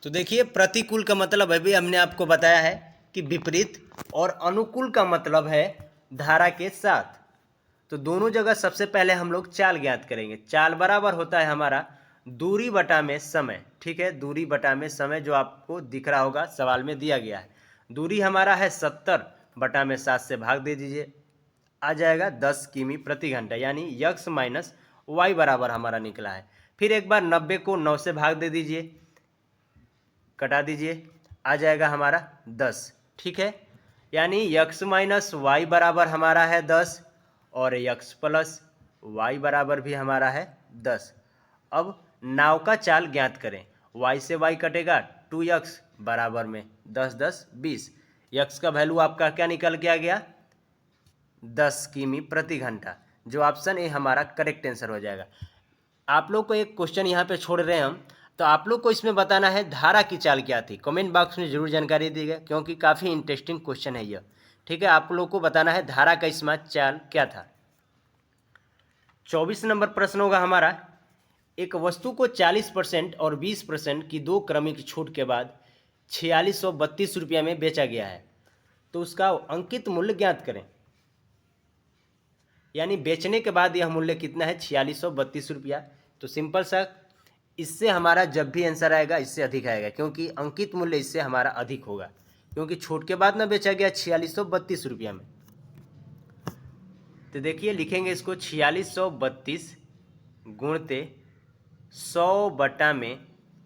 तो देखिए, प्रतिकूल का मतलब अभी हमने आपको बताया है कि विपरीत, और अनुकूल का मतलब है धारा के साथ। तो दोनों जगह सबसे पहले हम लोग चाल ज्ञात करेंगे। चाल बराबर होता है हमारा दूरी बटा में समय। ठीक है, दूरी बटा में समय जो आपको दिख रहा होगा सवाल में दिया गया है। दूरी हमारा है 70 बटा में 7 से भाग दे दीजिए, आ जाएगा 10 किमी प्रति घंटा, यानी यक्स माइनस वाई बराबर हमारा निकला है। फिर एक बार 90 को 9 से भाग दे दीजिए, कटा दीजिए, आ जाएगा हमारा 10। ठीक है, यानी यक्स माइनस वाई बराबर हमारा है 10 और यक्स प्लस वाई बराबर भी हमारा है 10। अब नाव का चाल ज्ञात करें। वाई से वाई कटेगा, 2x बराबर में 10 10 20। यक्स का वैल्यू आपका क्या निकल के आ गया, 10 किमी प्रति घंटा, जो ऑप्शन ए हमारा करेक्ट आंसर हो जाएगा। आप लोग को एक क्वेश्चन यहाँ पे छोड़ रहे हैं हम, तो आप लोग को इसमें बताना है धारा की चाल क्या थी। कमेंट बॉक्स में जरूर जानकारी दीजिएगा क्योंकि काफ़ी इंटरेस्टिंग क्वेश्चन है यह। ठीक है, आप लोग को बताना है धारा का इसमें चाल क्या था। 24 नंबर प्रश्न होगा हमारा। एक वस्तु को 40% और 20% की दो क्रमिक छूट के बाद 4632 रुपया में बेचा गया है, तो उसका अंकित मूल्य ज्ञात करें। यानी बेचने के बाद यह मूल्य कितना है, 4632 रुपया। तो सिंपल सा, इससे हमारा जब भी आंसर आएगा इससे अधिक आएगा, क्योंकि अंकित मूल्य इससे हमारा अधिक होगा, क्योंकि छूट के बाद ना बेचा गया 4632 रुपया में। तो देखिए लिखेंगे इसको 4632 गुणते 100 बटा में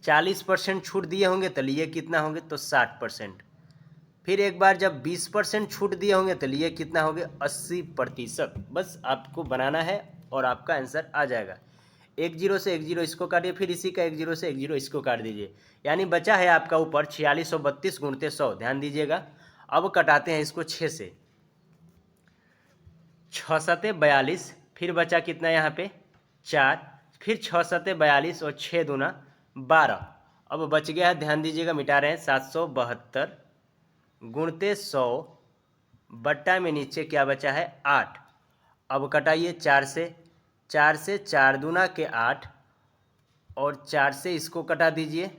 40% छूट दिए होंगे तो लिए कितना होंगे, तो 60%। फिर एक बार जब 20% छूट दिए होंगे तो लिए कितना होंगे, 80%। बस आपको बनाना है और आपका आंसर आ जाएगा। एक जीरो से एक जीरो इसको काटिए, फिर इसी का एक जीरो से एक जीरो इसको काट दीजिए, यानी बचा है आपका ऊपर 4632 गुणते 100। ध्यान दीजिएगा। अब कटाते हैं इसको 6 से। 6 सते 42, फिर बचा कितना यहाँ पे 4, फिर 6 सते 42 और 6 दूना 12। अब बच गया है, ध्यान दीजिएगा, मिटा रहे हैं, 772 गुणते 100 बट्टा में नीचे क्या बचा है 8। अब कटाइए 4 से, 4 दूना के 8 और 4 से इसको कटा दीजिए।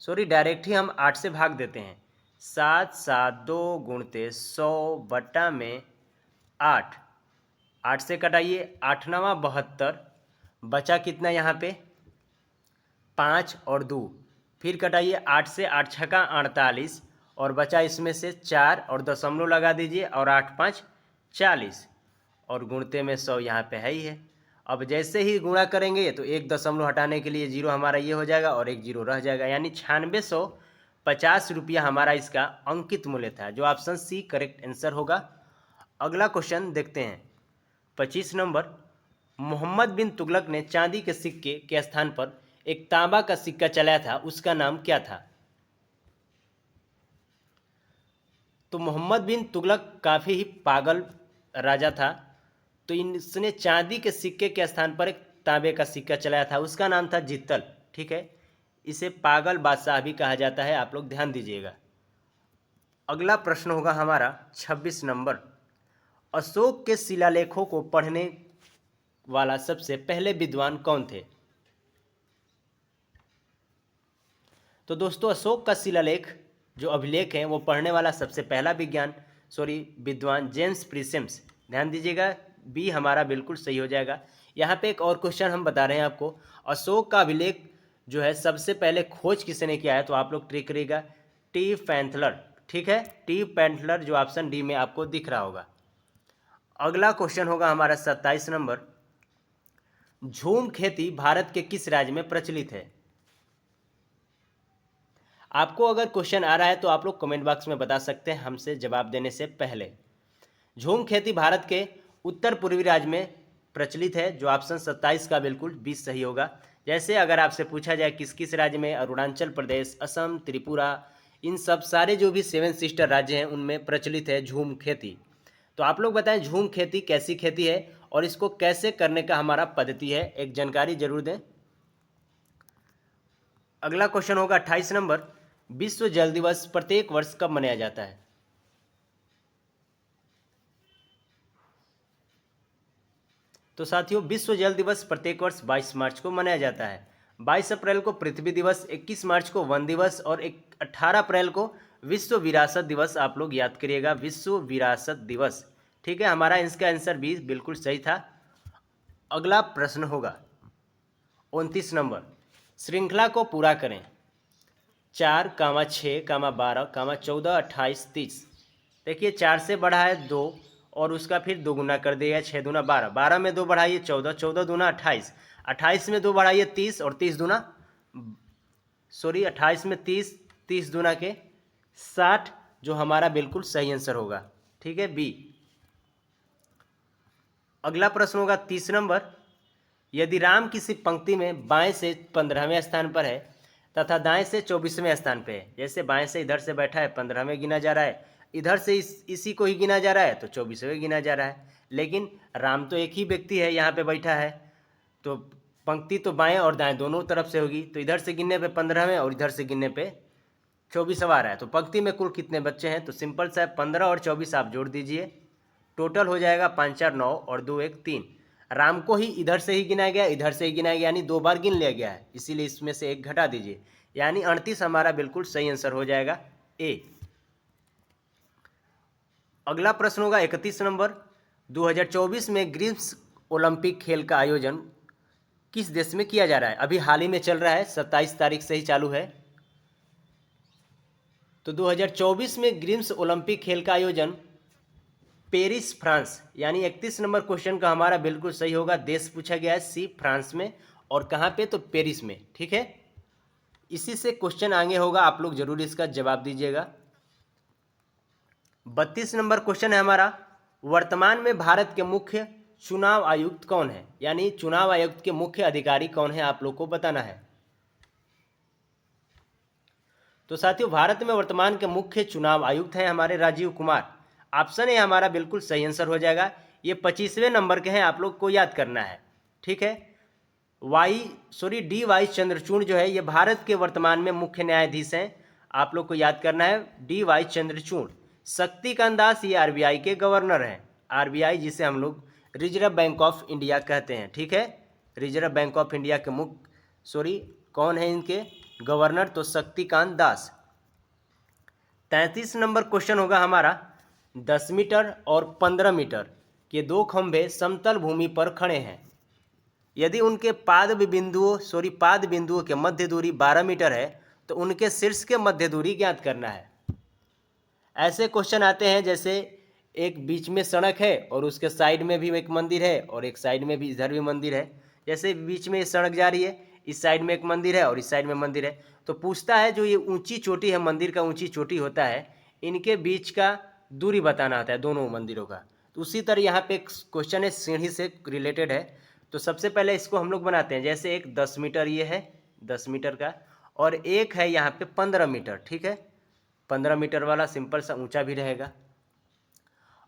सॉरी, डायरेक्ट ही हम 8 से भाग देते हैं। 772 गुणते 100 बट्टा में 8, 8 से कटाइए, 8 नवा 72, बचा कितना यहाँ पे 5 और 2, फिर कटाइए 8 से, 8 छक्का 48 और बचा इसमें से 4 और दशमलव लगा दीजिए और 8 5 40 और गुणते में 100 यहाँ पे है ही है। अब जैसे ही गुणा करेंगे तो एक दशमलव हटाने के लिए जीरो हमारा ये हो जाएगा और एक जीरो रह जाएगा, यानी 9650 रुपया हमारा इसका अंकित मूल्य था, जो ऑप्शन सी करेक्ट आंसर होगा। अगला क्वेश्चन देखते हैं 25 नंबर। मोहम्मद बिन तुगलक ने चांदी के सिक्के के स्थान पर एक तांबा का सिक्का चलाया था, उसका नाम क्या था? तो मोहम्मद बिन तुगलक काफ़ी ही पागल राजा था, तो इसने चांदी के सिक्के के स्थान पर एक तांबे का सिक्का चलाया था, उसका नाम था जित्तल। ठीक है, इसे पागल बादशाह भी कहा जाता है, आप लोग ध्यान दीजिएगा। अगला प्रश्न होगा हमारा 26 नंबर। अशोक के शिलालेखों को पढ़ने वाला सबसे पहले विद्वान कौन थे? तो दोस्तों अशोक का शिलालेख जो अभिलेख है वो पढ़ने वाला सबसे पहला विद्वान जेम्स प्रिसेम्स। ध्यान दीजिएगा, बी हमारा बिल्कुल सही हो जाएगा। यहाँ पे एक और क्वेश्चन हम बता रहे हैं आपको, अशोक का अभिलेख जो है सबसे पहले खोज किसने किया है, तो आप लोग ट्रिक करिएगा, टी पैंथलर। ठीक है, टी पैंथलर, जो ऑप्शन डी में आपको दिख रहा होगा। अगला क्वेश्चन होगा हमारा 27 नंबर। झूम खेती भारत के किस राज्य में प्रचलित है? आपको अगर क्वेश्चन आ रहा है तो आप लोग कमेंट बॉक्स में बता सकते हैं हमसे जवाब देने से पहले। झूम खेती भारत के उत्तर पूर्वी राज्य में प्रचलित है, जो ऑप्शन 27 का बिल्कुल 20 सही होगा। जैसे अगर आपसे पूछा जाए किस किस राज्य में, अरुणाचल प्रदेश, असम, त्रिपुरा, इन सब सारे जो भी 7 सिस्टर राज्य हैं उनमें प्रचलित है झूम खेती। तो आप लोग बताएं झूम खेती कैसी खेती है और इसको कैसे करने का हमारा पद्धति है, एक जानकारी जरूर दें। अगला क्वेश्चन होगा 28 नंबर। विश्व जल दिवस प्रत्येक वर्ष कब मनाया जाता है? तो साथियों विश्व जल दिवस प्रत्येक वर्ष 22 मार्च को मनाया जाता है। 22 अप्रैल को पृथ्वी दिवस, 21 मार्च को वन दिवस और 18 अप्रैल को विश्व विरासत दिवस। आप लोग याद करिएगा, विश्व विरासत दिवस। ठीक है, हमारा इसका आंसर भी बिल्कुल सही था। अगला प्रश्न होगा 29 नंबर। श्रृंखला को पूरा करें। 4, 6, 12, 14, 28, 30। देखिए 4 से बढ़ा है 2 और उसका फिर 2 गुना कर दिया, 6 दूना 12, 12 में 2 बढ़ाइए 14, 14 दूना 28, 28 में 2 बढ़ाइए 30 और 28 में 30, 30 दूना के 60, जो हमारा बिल्कुल सही आंसर होगा। ठीक है, बी। अगला प्रश्न होगा 30 नंबर। यदि राम किसी पंक्ति में बाएं से 15वें स्थान पर है तथा दाएं से 24वें स्थान पे है, जैसे बाएं से इधर से बैठा है 15वें गिना जा रहा है, इधर से इसी को ही गिना जा रहा है तो 24वें गिना जा रहा है, लेकिन राम तो एक ही व्यक्ति है यहाँ पे बैठा है, तो पंक्ति तो बाएं और दाएं दोनों तरफ से होगी, तो इधर से गिनने पे 15वें और इधर से गिनने पे 24वां आ रहा है। तो पंक्ति में कुल कितने बच्चे हैं, तो सिंपल सा 15 और 24 आप जोड़ दीजिए, टोटल हो जाएगा 5 4 9 और 2 1 3। राम को ही इधर से ही गिनाया गया, इधर से ही गिनाया गया, यानी 2 बार गिन लिया गया है, इसीलिए इसमें से 1 घटा दीजिए, यानी 38 हमारा बिल्कुल सही आंसर हो जाएगा, ए। अगला प्रश्न होगा 31 नंबर। 2024 में ग्रीष्म ओलंपिक खेल का आयोजन किस देश में किया जा रहा है? अभी हाल ही में चल रहा है, 27 तारीख से ही चालू है। तो 2024 में ग्रीष्म ओलंपिक खेल का आयोजन पेरिस फ्रांस, यानी 31 नंबर क्वेश्चन का हमारा बिल्कुल सही होगा। देश पूछा गया है सी, फ्रांस में, और कहाँ पे, तो पेरिस में। ठीक है, इसी से क्वेश्चन आगे होगा, आप लोग जरूर इसका जवाब दीजिएगा। 32 नंबर क्वेश्चन है हमारा, वर्तमान में भारत के मुख्य चुनाव आयुक्त कौन है, यानी चुनाव आयुक्त के मुख्य अधिकारी कौन है, आप लोग को बताना है। तो साथियों, भारत में वर्तमान के मुख्य चुनाव आयुक्त हैं हमारे राजीव कुमार। ऑप्शन ए हमारा बिल्कुल सही आंसर हो जाएगा। ये 25वें नंबर के हैं, आप लोग को याद करना है। ठीक है, डी वाई चंद्रचूड़ जो है ये भारत के वर्तमान में मुख्य न्यायाधीश हैं, आप लोग को याद करना है, डी वाई चंद्रचूड़। शक्तिकांत दास ये आरबीआई के गवर्नर हैं, आरबीआई जिसे हम लोग रिजर्व बैंक ऑफ इंडिया कहते हैं। ठीक है, रिजर्व बैंक ऑफ इंडिया के कौन है इनके गवर्नर, तो शक्तिकांत दास। 33 नंबर क्वेश्चन होगा हमारा, 10 मीटर और 15 मीटर के दो खंभे समतल भूमि पर खड़े हैं, यदि उनके पाद बिंदुओं के मध्य दूरी 12 मीटर है तो उनके शीर्ष के मध्य दूरी ज्ञात करना है। ऐसे क्वेश्चन आते हैं जैसे एक बीच में सड़क है और उसके साइड में भी एक मंदिर है और एक साइड में भी इधर भी मंदिर है। जैसे बीच में सड़क जा रही है, इस साइड में एक मंदिर है और इस साइड में मंदिर है, तो पूछता है जो ये ऊंची चोटी है, मंदिर का ऊंची चोटी होता है, इनके बीच का दूरी बताना होता है दोनों मंदिरों का। तो उसी तरह यहाँ पे एक क्वेश्चन है, सीढ़ी से रिलेटेड है। तो सबसे पहले इसको हम लोग बनाते हैं, जैसे एक 10 मीटर ये है, 10 मीटर का, और एक है यहाँ पे 15 मीटर। ठीक है, 15 मीटर वाला सिंपल सा ऊंचा भी रहेगा।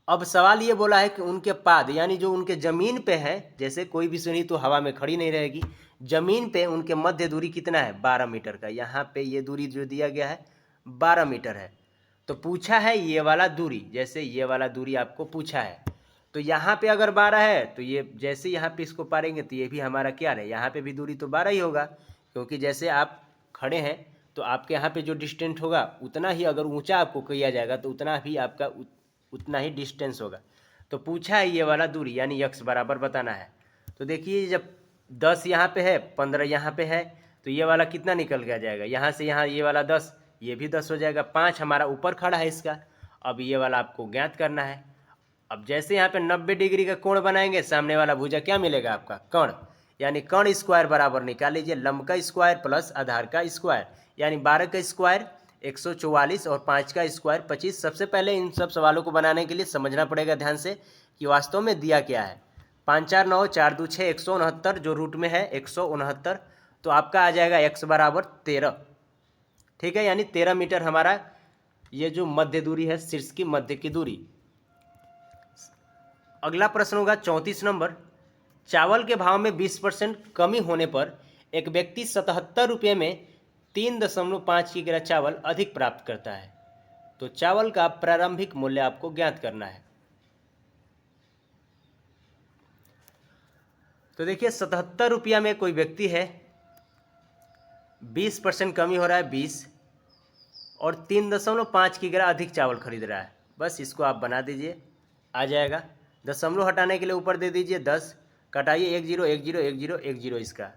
अब सवाल ये बोला है कि उनके पाद, यानी जो उनके ज़मीन पे है, जैसे कोई भी सीढ़ी तो हवा में खड़ी नहीं रहेगी, ज़मीन पे उनके मध्य दूरी कितना है, 12 मीटर का। यहाँ पे ये दूरी जो दिया गया है 12 मीटर है। तो पूछा है ये वाला दूरी, जैसे ये वाला दूरी आपको पूछा है, तो यहाँ पे अगर 12 है तो ये जैसे यहाँ पे इसको पारेंगे तो ये भी हमारा क्या है, यहाँ पे भी दूरी तो 12 ही होगा, क्योंकि जैसे आप खड़े हैं तो आपके यहाँ पे जो डिस्टेंस होगा उतना ही, अगर ऊंचा आपको किया जाएगा तो उतना भी आपका उतना ही डिस्टेंस होगा। तो पूछा है ये वाला दूरी, यानी x बराबर बताना है। तो देखिए जब 10 यहाँ पे है, 15 यहाँ पे है, तो ये वाला कितना निकल के आ जाएगा, यहाँ से यहाँ ये वाला 10, ये भी 10 हो जाएगा, 5 हमारा ऊपर खड़ा है इसका। अब ये वाला आपको ज्ञात करना है। अब जैसे यहाँ पे 90 डिग्री का कोण बनाएंगे, सामने वाला भुजा क्या मिलेगा आपका, कर्ण, यानी कर्ण स्क्वायर बराबर निकाल लीजिए लंब का स्क्वायर प्लस आधार का स्क्वायर, यानी 12 का स्क्वायर 144 और 5 का स्क्वायर 25। सबसे पहले इन सब सवालों को बनाने के लिए समझना पड़ेगा ध्यान से कि वास्तव में दिया क्या है। 5 4 9 4 2 6 169 जो रूट में है 169, तो आपका आ जाएगा x बराबर 13। ठीक है, यानी 13 मीटर हमारा ये जो मध्य दूरी है, शीर्ष की मध्य की दूरी। अगला प्रश्न होगा 34 नंबर, चावल के भाव में 20% कमी होने पर एक व्यक्ति 77 रुपये में 3.5 किलो चावल अधिक प्राप्त करता है, तो चावल का प्रारंभिक मूल्य आपको ज्ञात करना है। तो देखिए 77 रुपया में कोई व्यक्ति है, 20% कमी हो रहा है 20, और 3.5 किलो अधिक चावल खरीद रहा है। बस इसको आप बना दीजिए, आ जाएगा। दशमलव हटाने के लिए ऊपर दे दीजिए 10, कटाइए 1 0 1 0 1 0 1 0, इसका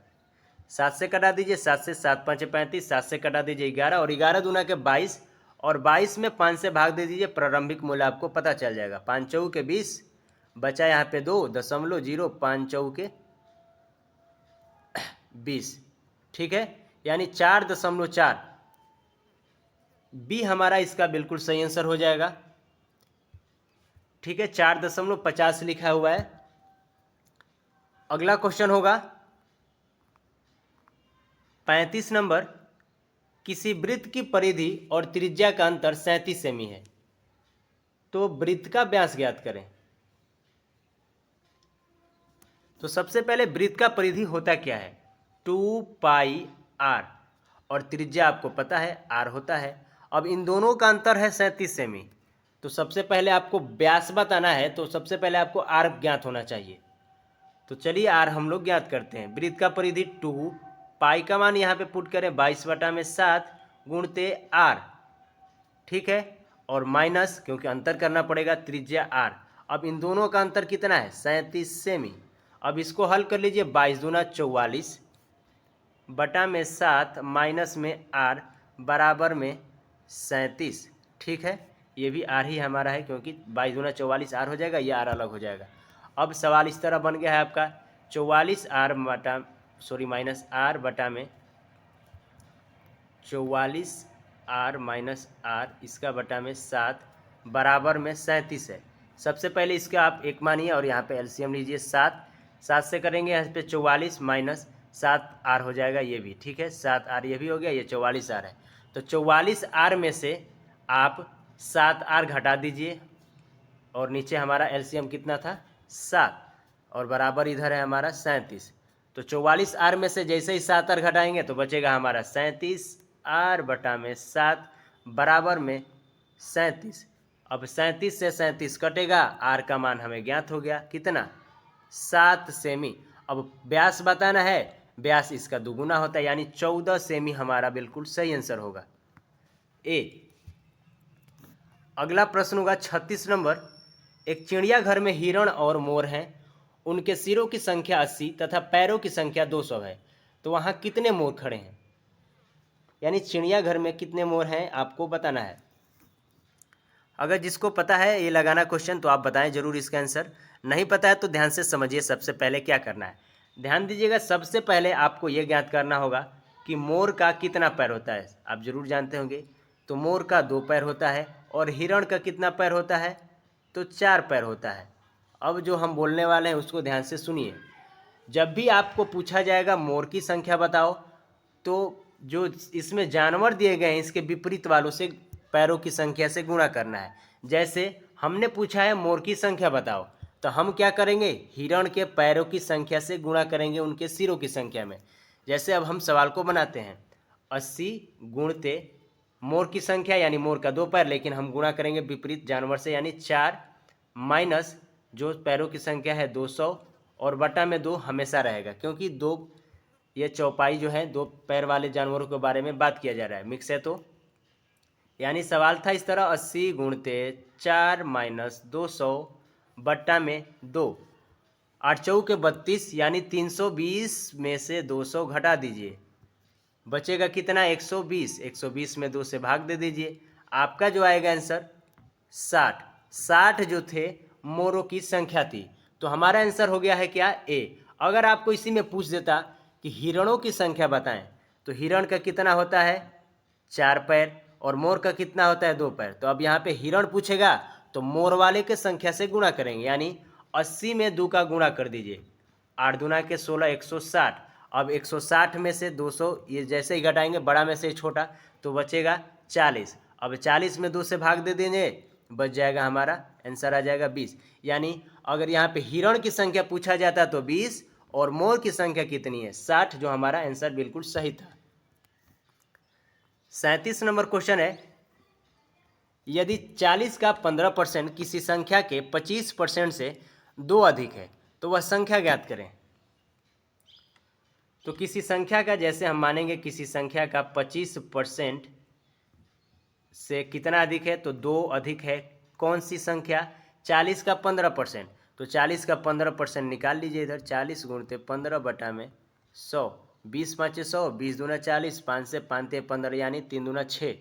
7 से कटा दीजिए, 7 से 7 5 35, 7 से कटा दीजिए 11, और 11 दूना के 22, और 22 में 5 से भाग दे दीजिए, प्रारंभिक मूल्य आपको पता चल जाएगा। 5 चौके के 20, बचा यहाँ पे 2.0, 5 चौके 20। ठीक है, यानी 4.4 बी हमारा इसका बिल्कुल सही आंसर हो जाएगा। ठीक है, 4.50 लिखा हुआ है। अगला क्वेश्चन होगा 35 नंबर, किसी वृत्त की परिधि और त्रिज्या का अंतर 37 सेमी है, तो वृत्त का व्यास ज्ञात करें। तो सबसे पहले वृत्त का परिधि होता क्या है, 2 पाई r, और त्रिज्या आपको पता है r होता है। अब इन दोनों का अंतर है 37 सेमी, तो सबसे पहले आपको व्यास बताना है, तो सबसे पहले आपको r ज्ञात होना चाहिए। तो चलिए r हम लोग ज्ञात करते हैं। वृत्त का परिधि 2, पाई का मान यहाँ पे पुट करें 22/7 गुणते r। ठीक है, और माइनस, क्योंकि अंतर करना पड़ेगा, त्रिज्या r। अब इन दोनों का अंतर कितना है, 37 सेमी। अब इसको हल कर लीजिए, 22 दूना 44 बटा में 7 माइनस में r बराबर में 37। ठीक है, ये भी आर ही हमारा है, क्योंकि 22×44 आर हो जाएगा, ये आर अलग हो जाएगा। अब सवाल इस तरह बन गया है आपका 44 आर बटा माइनस आर बटा में 44 आर माइनस आर इसका बटा में 7 बराबर में 37 है। सबसे पहले इसका आप एक मानिए और यहाँ पे एलसीएम लीजिए। 7 से करेंगे यहाँ पे 44 माइनस 7 आर हो जाएगा, ये भी ठीक है। 7 आर ये भी हो गया, ये 44 आर है। तो 44 आर में से आप 7 आर घटा दीजिए और नीचे हमारा एलसीएम कितना था 7 और बराबर इधर है हमारा 37। तो 44 आर में से जैसे ही 7 आर घटाएंगे तो बचेगा हमारा 37 आर बटा में 7 बराबर में 37। अब 37 से 37 कटेगा, आर का मान हमें ज्ञात हो गया कितना 7 सेमी। अब व्यास बताना है, व्यास इसका दुगुना होता है यानी 14 सेमी हमारा बिल्कुल सही आंसर होगा ए। अगला प्रश्न होगा 36 नंबर। एक चिड़ियाघर में हिरण और मोर हैं, उनके सिरों की संख्या 80 तथा पैरों की संख्या 200 है, तो वहाँ कितने मोर खड़े हैं? यानी चिड़ियाघर में कितने मोर हैं आपको बताना है। अगर जिसको पता है ये लगाना क्वेश्चन तो आप बताएं जरूर इसका आंसर, नहीं पता है तो ध्यान से समझिए सबसे पहले क्या करना है। ध्यान दीजिएगा, सबसे पहले आपको ये ज्ञात करना होगा कि मोर का कितना पैर होता है। आप जरूर जानते होंगे, तो मोर का 2 पैर होता है और हिरण का कितना पैर होता है, तो 4 पैर होता है। अब जो हम बोलने वाले हैं उसको ध्यान से सुनिए। जब भी आपको पूछा जाएगा मोर की संख्या बताओ, तो जो इसमें जानवर दिए गए हैं इसके विपरीत वालों से पैरों की संख्या से गुणा करना है। जैसे हमने पूछा है मोर की संख्या बताओ, तो हम क्या करेंगे, हिरण के पैरों की संख्या से गुणा करेंगे उनके सिरों की संख्या में। जैसे अब हम सवाल को बनाते हैं 80 गुणते मोर की संख्या यानी मोर का 2 पैर, लेकिन हम गुणा करेंगे विपरीत जानवर से यानी 4 माइनस जो पैरों की संख्या है 200 और बटा में 2 हमेशा रहेगा, क्योंकि 2 ये चौपाई जो है 2 पैर वाले जानवरों के बारे में बात किया जा रहा है, मिक्स है। तो यानी सवाल था इस तरह 80 गुणते 4 माइनस 200 बट्टा में 2, 8 चौके 32 यानी 320 में से 200 घटा दीजिए, बचेगा कितना 120। 120 में 2 से भाग दे दीजिए, आपका जो आएगा आंसर 60। 60 जो थे मोरों की संख्या थी, तो हमारा आंसर हो गया है क्या ए। अगर आपको इसी में पूछ देता कि हिरणों की संख्या बताएं, तो हिरण का कितना होता है 4 पैर और मोर का कितना होता है 2 पैर। तो अब यहाँ पे हिरण पूछेगा तो मोर वाले के संख्या से गुणा करेंगे, यानी 80 में 2 का गुणा कर दीजिए, 8 दूना के 16 160। अब 160 में से 200 ये जैसे ही घटाएंगे बड़ा में से छोटा, तो बचेगा 40। अब 40 में 2 से भाग दे देंगे, बच जाएगा हमारा आंसर आ जाएगा 20। यानी अगर यहाँ पे हिरण की संख्या पूछा जाता तो 20 और मोर की संख्या कितनी है 60, जो हमारा आंसर बिल्कुल सही था। 37 नंबर क्वेश्चन है, यदि 40 का 15% किसी संख्या के 25% से 2 अधिक है तो वह संख्या ज्ञात करें। तो किसी संख्या का, जैसे हम मानेंगे किसी संख्या का 25% से कितना अधिक है, तो 2 अधिक है। कौन सी संख्या, 40 का 15%, तो 40 का 15% निकाल लीजिए इधर, 40 गुणते 15 बटा में 100, 20 पाँचे 100, 20 दूना 40, 5 से 5 ते 15 यानी 3 दूना 6।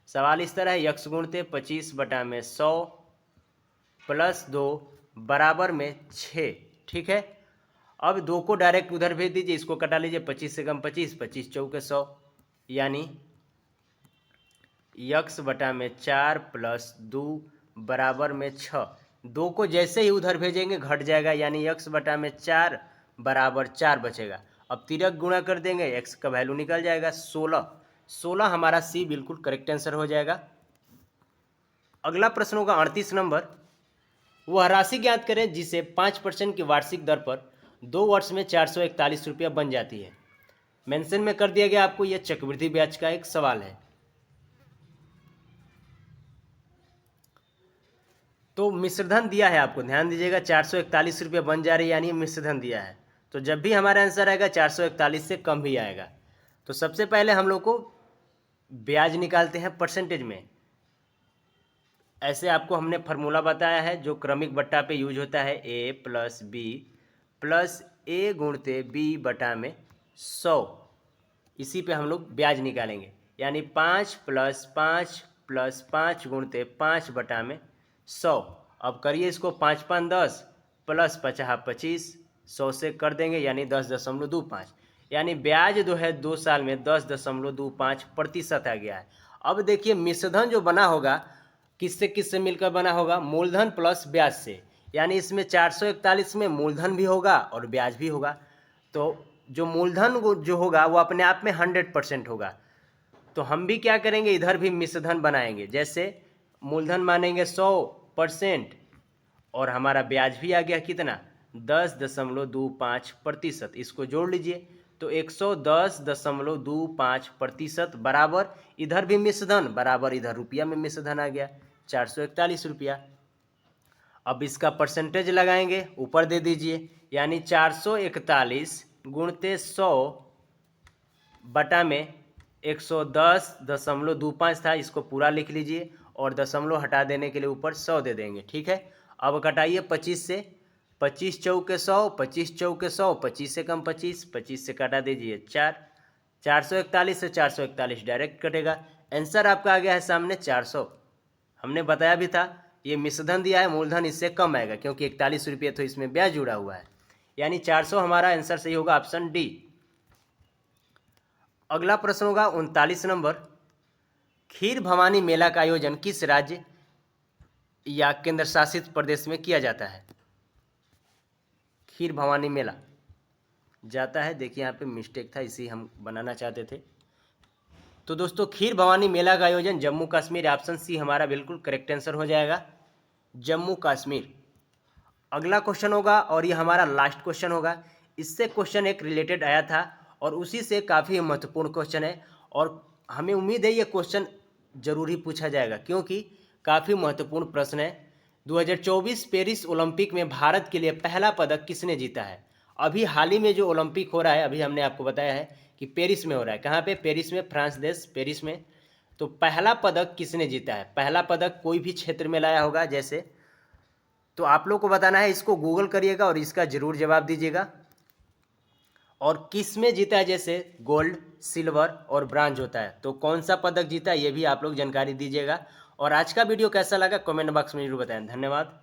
सवाल इस तरह है, यक्स गुणते 25 बटा में 100 प्लस 2 बराबर में 6, ठीक है। अब 2 को डायरेक्ट उधर भेज दीजिए, इसको कटा लीजिए, 25 से कम 25, 25 चौके 100 यानी यक्स बटा में 4 प्लस 2 बराबर में 6। 2 को जैसे ही उधर भेजेंगे घट जाएगा, यानी यक्स बटा में 4 बराबर 4 बचेगा। अब तिरक गुणा कर देंगे, एक्स का वैल्यू निकल जाएगा 16। 16 हमारा सी बिल्कुल करेक्ट आंसर हो जाएगा। अगला प्रश्न होगा 38 नंबर। वह राशि ज्ञात करें जिसे 5% की वार्षिक दर पर 2 वर्ष में 441 रुपया बन जाती है। मेंशन में कर दिया गया आपको, यह चक्रवृद्धि ब्याज का एक सवाल है। तो मिश्रधन दिया है आपको, ध्यान दीजिएगा, 441 रुपया बन जा रही है यानी मिश्रधन दिया है। तो जब भी हमारा आंसर आएगा 441 से कम भी आएगा। तो सबसे पहले हम लोग को ब्याज निकालते हैं परसेंटेज में। ऐसे आपको हमने फार्मूला बताया है जो क्रमिक बट्टा पे यूज होता है, ए प्लस बी प्लस ए गुणते बी बटा में 100। इसी पे हम लोग ब्याज निकालेंगे, यानी 5 प्लस 5 प्लस 5 गुणते 5/100। अब करिए इसको 5 5 10 प्लस 50 25, 100 से कर देंगे यानी 10.25, यानी ब्याज जो है 2 साल में 10.25% आ गया है। अब देखिए मिश्रधन जो बना होगा किससे किससे मिलकर बना होगा, मूलधन प्लस ब्याज से, यानी इसमें 441 में मूलधन भी होगा और ब्याज भी होगा। तो जो मूलधन जो होगा वो अपने आप में 100% होगा। तो हम भी क्या करेंगे, इधर भी मिश्रधन बनाएंगे। जैसे मूलधन मानेंगे 100% और हमारा ब्याज भी आ गया कितना 10.25%। इसको जोड़ लीजिए तो 110.25% बराबर इधर भी मिश्रधन बराबर इधर रुपया में मिश्रधन आ गया 441 रुपया। अब इसका परसेंटेज लगाएंगे, ऊपर दे दीजिए, यानी 441 गुणते 100 बटा में 110.25 था, इसको पूरा लिख लीजिए और दशमलव हटा देने के लिए ऊपर 100 दे देंगे। ठीक है, अब घटाइए 25 से, 25 चौके 100, 25 चौके 100, 25 से कम 25, 25 से काटा दीजिए 4, 441 से 441 डायरेक्ट कटेगा। आंसर आपका आ गया है सामने 400। हमने बताया भी था ये मिश्रधन दिया है, मूलधन इससे कम आएगा क्योंकि 41 रुपये तो इसमें ब्याज जुड़ा हुआ है, यानी 400 हमारा आंसर सही होगा, ऑप्शन डी। अगला प्रश्न होगा 39 नंबर, खीर भवानी मेला का आयोजन किस राज्य या केंद्र शासित प्रदेश में किया जाता है। खीर भवानी मेला जाता है, देखिए यहाँ पे मिस्टेक था, इसी हम बनाना चाहते थे। तो दोस्तों खीर भवानी मेला का आयोजन जम्मू कश्मीर, ऑप्शन सी हमारा बिल्कुल करेक्ट आंसर हो जाएगा, जम्मू कश्मीर। अगला क्वेश्चन होगा और ये हमारा लास्ट क्वेश्चन होगा। इससे क्वेश्चन एक रिलेटेड आया था और उसी से काफ़ी महत्वपूर्ण क्वेश्चन है और हमें उम्मीद है ये क्वेश्चन जरूर ही पूछा जाएगा क्योंकि काफ़ी महत्वपूर्ण प्रश्न है। 2024 पेरिस ओलंपिक में भारत के लिए पहला पदक किसने जीता है। अभी हाल ही में जो ओलंपिक हो रहा है, अभी हमने आपको बताया है कि पेरिस में हो रहा है। कहाँ पे, पेरिस में, फ्रांस देश पेरिस में। तो पहला पदक किसने जीता है, पहला पदक कोई भी क्षेत्र में लाया होगा जैसे, तो आप लोग को बताना है, इसको गूगल करिएगा और इसका जरूर जवाब दीजिएगा। और किस में जीता है, जैसे गोल्ड, सिल्वर और ब्रांज होता है, तो कौन सा पदक जीता है ये भी आप लोग जानकारी दीजिएगा। और आज का वीडियो कैसा लगा कमेंट बॉक्स में जरूर बताएं। धन्यवाद।